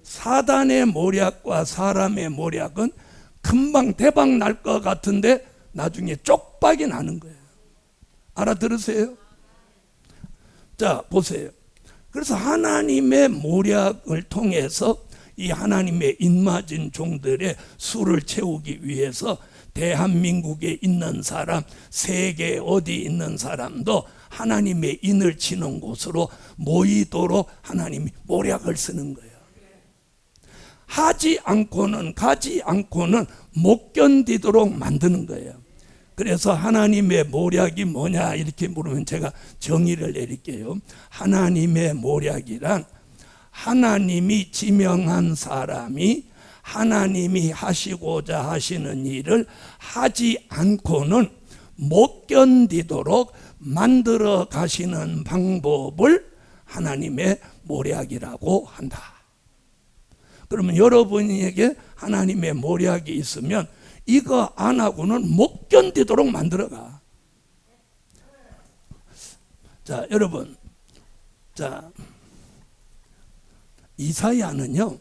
Speaker 1: 사단의 모략과 사람의 모략은 금방 대박 날 것 같은데 나중에 쪽박이 나는 거예요. 알아들으세요? 자, 보세요. 그래서 하나님의 모략을 통해서 이 하나님의 인맞은 종들의 수를 채우기 위해서 대한민국에 있는 사람, 세계 어디 있는 사람도 하나님의 인을 치는 곳으로 모이도록 하나님이 모략을 쓰는 거예요. 하지 않고는 가지 않고는 못 견디도록 만드는 거예요. 그래서 하나님의 모략이 뭐냐 이렇게 물으면 제가 정의를 내릴게요. 하나님의 모략이란 하나님이 지명한 사람이 하나님이 하시고자 하시는 일을 하지 않고는 못 견디도록 만들어 가시는 방법을 하나님의 모략이라고 한다. 그러면 여러분에게 하나님의 모략이 있으면 이거 안 하고는 못 견디도록 만들어가. 자, 여러분, 자, 이사야는요,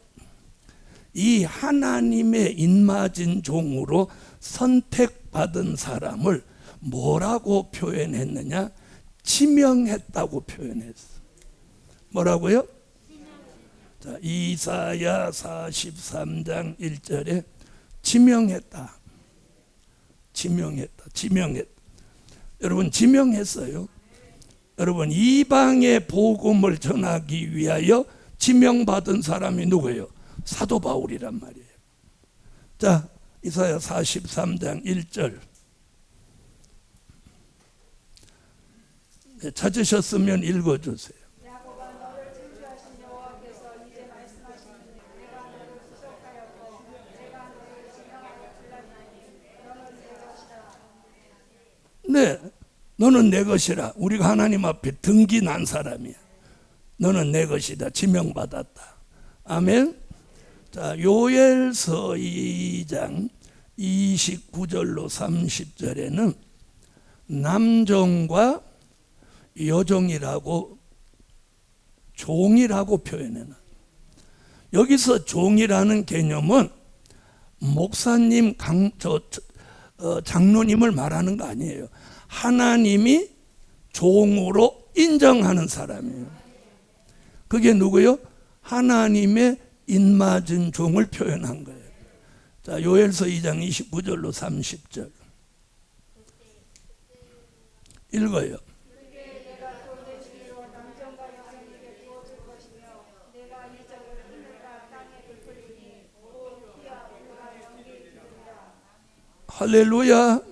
Speaker 1: 이 하나님의 인맞은 종으로 선택받은 사람을 뭐라고 표현했느냐? 지명했다고 표현했어. 뭐라고요? 자, 이사야 43장 1절에 지명했다. 여러분, 지명했어요. 여러분, 이방의 복음을 전하기 위하여 지명받은 사람이 누구예요? 사도 바울이란 말이에요. 자, 이사야 43장 1절. 찾으셨으면 읽어주세요.
Speaker 2: 야곱아, 너를 창조하신 여호와께서 이제 말씀하시니 내가 너를 구속하였고 내가 너를 지명하여 불렀나니 너는 내 것이다.
Speaker 1: 네, 너는 내 것이라. 우리가 하나님 앞에 등기 난 사람이야. 너는 내 것이다. 지명받았다. 아멘. 자, 요엘서 2장 29절로 30절에는 남종과 여종이라고 종이라고 표현해놔. 여기서 종이라는 개념은 목사님, 장로님을 말하는 거 아니에요. 하나님이 종으로 인정하는 사람이에요. 그게 누구요? 하나님의 인맞은 종을 표현한 거예요. 자, 요엘서 2장 29절로 30절 읽어요.
Speaker 2: 그게 내가 돌의 주위로 남정과 여성에게 부어줄 것이며 내가 이적을 하늘과 땅에 베풀리니 곧 피와 불과 연기 기름이라.
Speaker 1: 할렐루야.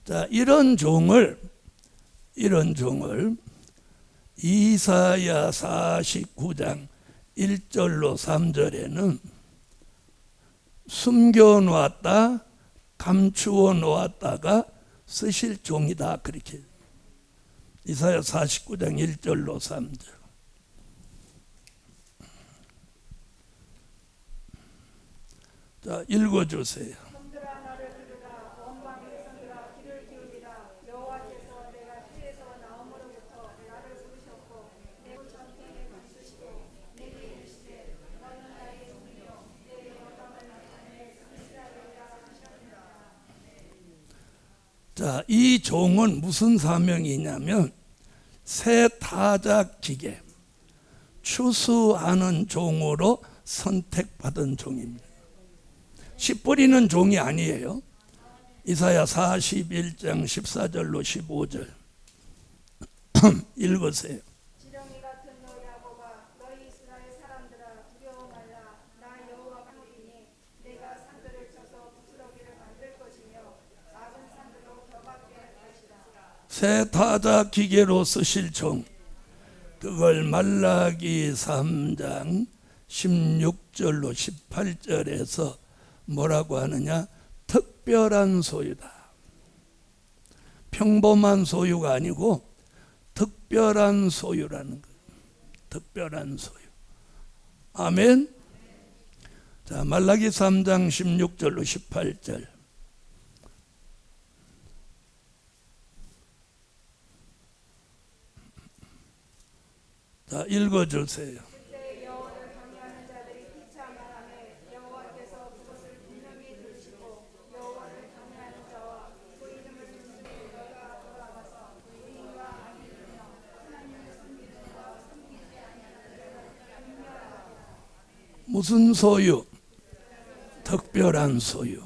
Speaker 1: 자, 이런 종을 이사야 49장 1절로 3절에는 숨겨놓았다, 감추어 놓았다가 쓰실 종이다. 그렇게 이사야 49장 1절로 3절. 자, 읽어주세요.
Speaker 2: 성들아 나를 부르라. 원망의 성들아 귀를 기울이라. 여호와께서 내가 피에서 나옴으로부터 나를 부르셨고 내 전쟁에 붙으시고 내게 이르시되 너는 나의 종이요 내 영광을 나타내 이스라엘이라 하셨느니라.
Speaker 1: 자, 이 종은 무슨 사명이냐면 새 타작 기계, 추수하는 종으로 선택받은 종입니다. 씨 뿌리는 종이 아니에요. 이사야 41장 14절로 15절 읽으세요.
Speaker 2: 지렁이 같은 너 야곱아 너희 이스라엘 사람들아 두려워 말라. 나 여호와가 하노니 내가 산들을 쳐서 부스러기를 만들 것이며 작은 산들로 벼밖에 할 것이라.
Speaker 1: 새 타작 기계로 쓰실 종, 그걸 말라기 3장 16절로 18절에서 뭐라고 하느냐? 특별한 소유다. 평범한 소유가 아니고 특별한 소유라는 거예요. 특별한 소유. 아멘. 자, 말라기 3장 16절로 18절. 자, 읽어주세요.
Speaker 2: 그때 여호와를 경외하는 자들이 비참하나매 여호와께서 그것을 분명히 들으시고 여호와를 경외하는 자와 그 이름을 듣는 너희가 돌아가서 의인과 악인이며 하나님을 섬기는 자와 섬기지 아니하는 자를 분별하라.
Speaker 1: 무슨 소유? 특별한 소유.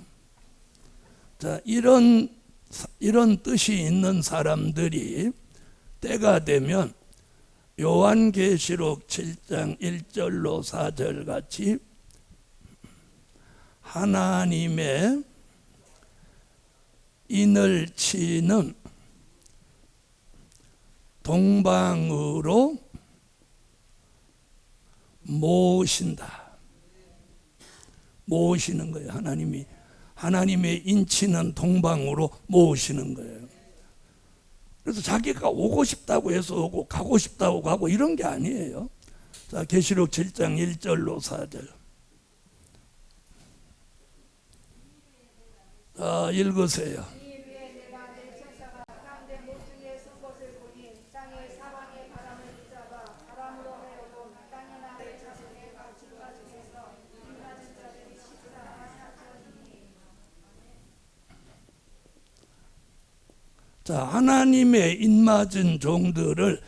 Speaker 1: 자, 이런 뜻이 있는 사람들이 때가 되면 요한계시록 7장 1절로 4절 같이 하나님의 인을 치는 동방으로 모으신다. 모으시는 거예요. 하나님의 인치는 동방으로 모으시는 거예요. 그래서 자기가 오고 싶다고 해서 오고 가고 싶다고 가고 이런 게 아니에요. 자, 계시록 7장 1절로 4절. 자, 읽으세요.
Speaker 2: 이 위에 내가 내 천사가 가운데 모퉁이에 선 것을 보니 땅의 사방의 바람을 붙잡아 바람으로 메우고 땅에 나를 자손의 집과 중에서 빛맞은 자들이 14만 4천이니.
Speaker 1: 자, 하나님의 인맞을 종들을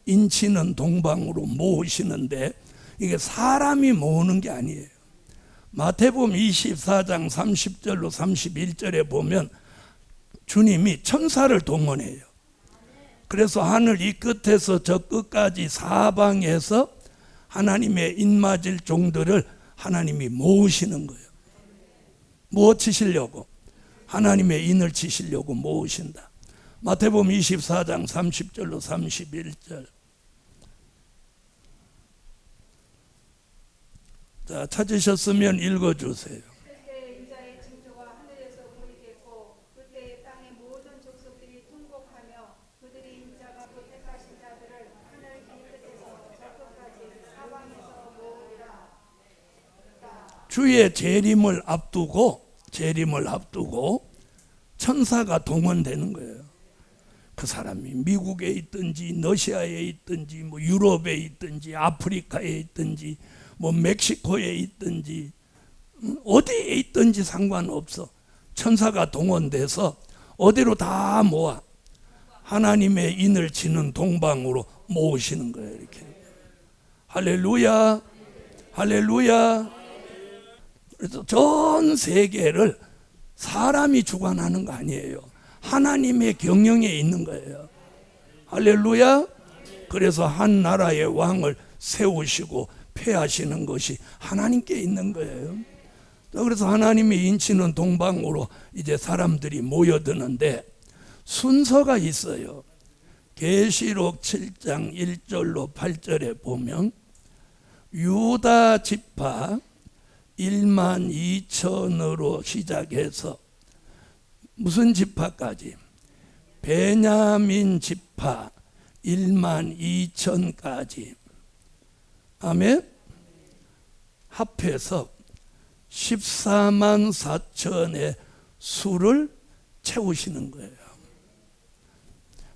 Speaker 1: 인치는 동방으로 모으시는데 이게 사람이 모으는 게 아니에요. 마태복음 24장 30절로 31절에 보면 주님이 천사를 동원해요. 그래서 하늘 이 끝에서 저 끝까지 사방에서 하나님의 인맞을 종들을 하나님이 모으시는 거예요. 무엇 치시려고? 하나님의 인을 치시려고 모으신다. 마태복음 24장 30절로 31절. 자, 찾으셨으면 읽어주세요.
Speaker 2: 그때 인자의 징조가 하늘에서 보이겠고 그때 땅의 모든 족속들이 통곡하며 그들이 인자가 그 택하신 자들을 하늘 길 끝에서 저 끝까지 사방에서 모으리라.
Speaker 1: 주의 재림을 앞두고 천사가 동원되는 거예요. 그 사람이 미국에 있든지 러시아에 있든지 뭐 유럽에 있든지 아프리카에 있든지 뭐 멕시코에 있든지 어디에 있든지 상관없어. 천사가 동원돼서 어디로 다 모아 하나님의 인을 치는 동방으로 모으시는 거예요. 이렇게. 할렐루야, 할렐루야. 그래서 전 세계를 사람이 주관하는 거 아니에요. 하나님의 경영에 있는 거예요. 할렐루야. 그래서 한 나라의 왕을 세우시고 폐하시는 것이 하나님께 있는 거예요. 그래서 하나님의 인치는 동방으로 이제 사람들이 모여드는데 순서가 있어요. 계시록 7장 1절로 8절에 보면 유다 지파 1만 2천으로 시작해서 무슨 지파까지? 베냐민 지파 1만 2천까지. 아멘. 합해서 14만 4천의 수를 채우시는 거예요.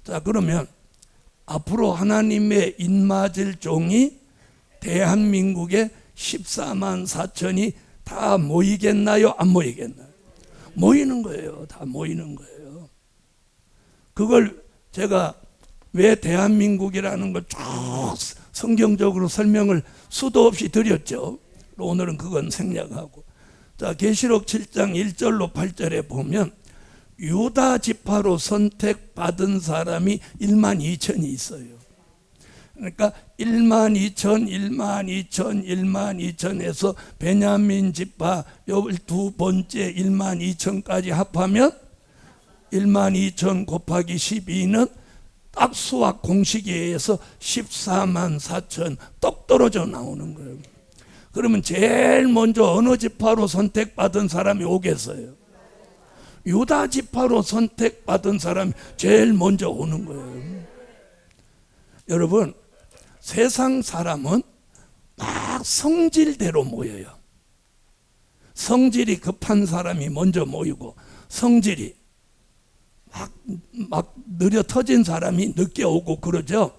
Speaker 1: 자, 그러면 앞으로 하나님의 인맞을 종이 대한민국에 14만 4천이 다 모이겠나요? 안 모이겠나요? 모이는 거예요. 다 모이는 거예요. 그걸 제가 왜 대한민국이라는 걸 쭉 성경적으로 설명을 수도 없이 드렸죠. 오늘은 그건 생략하고. 자, 계시록 7장 1절로 8절에 보면 유다 지파로 선택받은 사람이 1만 2천이 있어요. 그러니까 1만 2천, 1만 2천, 1만 2천에서 베냐민 지파 12번째 1만 2천까지 합하면 1만 2천 곱하기 12는 딱 수학 공식에 의해서 14만 4천 똑 떨어져 나오는 거예요. 그러면 제일 먼저 어느 지파로 선택받은 사람이 오겠어요? 유다 지파로 선택받은 사람이 제일 먼저 오는 거예요. 여러분, 세상 사람은 막 성질대로 모여요. 성질이 급한 사람이 먼저 모이고, 성질이 막 느려 터진 사람이 늦게 오고 그러죠.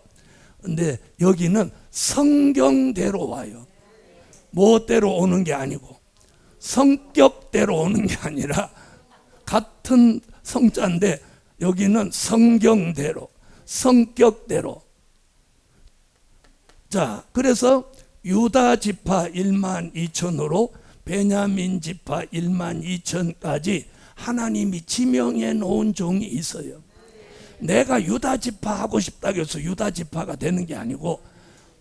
Speaker 1: 근데 여기는 성경대로 와요. 뭐대로 오는 게 아니고 성격대로 오는 게 아니라 같은 성자인데 여기는 성경대로, 성격대로. 자, 그래서 유다 지파 1만 2천으로 베냐민 지파 1만 2천까지 하나님이 지명해 놓은 종이 있어요. 내가 유다 지파 하고 싶다고 해서 유다 지파가 되는 게 아니고,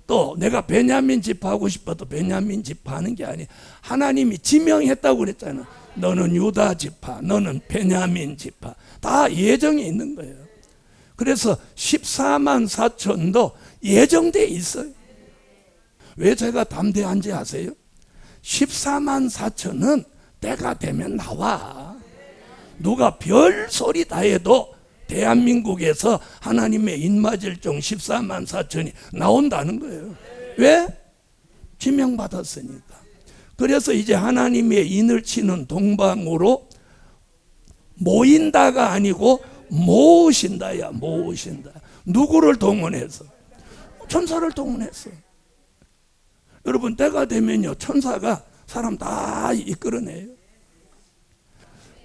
Speaker 1: 또 내가 베냐민 지파 하고 싶어도 베냐민 지파 하는 게 아니에요. 하나님이 지명했다고 그랬잖아. 너는 유다 지파, 너는 베냐민 지파. 다 예정이 있는 거예요. 그래서 14만 4천도 예정돼 있어요. 왜 제가 담대한지 아세요? 14만 4천은 때가 되면 나와. 누가 별 소리 다 해도 대한민국에서 하나님의 인맞을 종 14만 4천이 나온다는 거예요. 왜? 지명받았으니까. 그래서 이제 하나님의 인을 치는 동방으로 모인다가 아니고 모으신다야. 모으신다. 누구를 동원해서? 천사를 동원해서. 여러분, 때가 되면요, 천사가 사람 다 이끌어내요.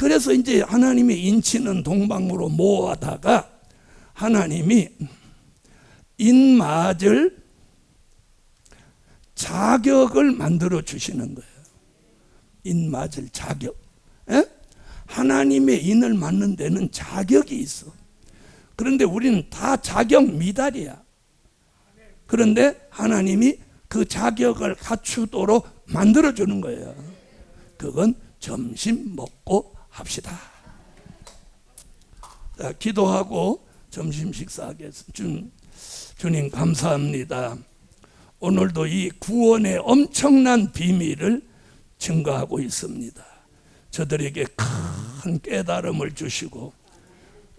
Speaker 1: 그래서 이제 하나님이 인치는 동방으로 모아다가 하나님이 인맞을 자격을 만들어 주시는 거예요. 인맞을 자격. 에? 하나님의 인을 맞는 데는 자격이 있어. 그런데 우리는 다 자격 미달이야. 그런데 하나님이 그 자격을 갖추도록 만들어 주는 거예요. 그건 점심 먹고 합시다. 자, 기도하고 점심 식사하겠습니다. 주님 감사합니다. 오늘도 이 구원의 엄청난 비밀을 증거하고 있습니다. 저들에게 큰 깨달음을 주시고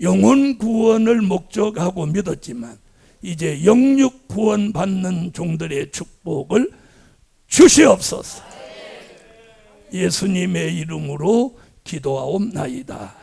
Speaker 1: 영혼 구원을 목적하고 믿었지만 이제 영육 구원 받는 종들의 축복을 주시옵소서. 예수님의 이름으로 기도하옵나이다.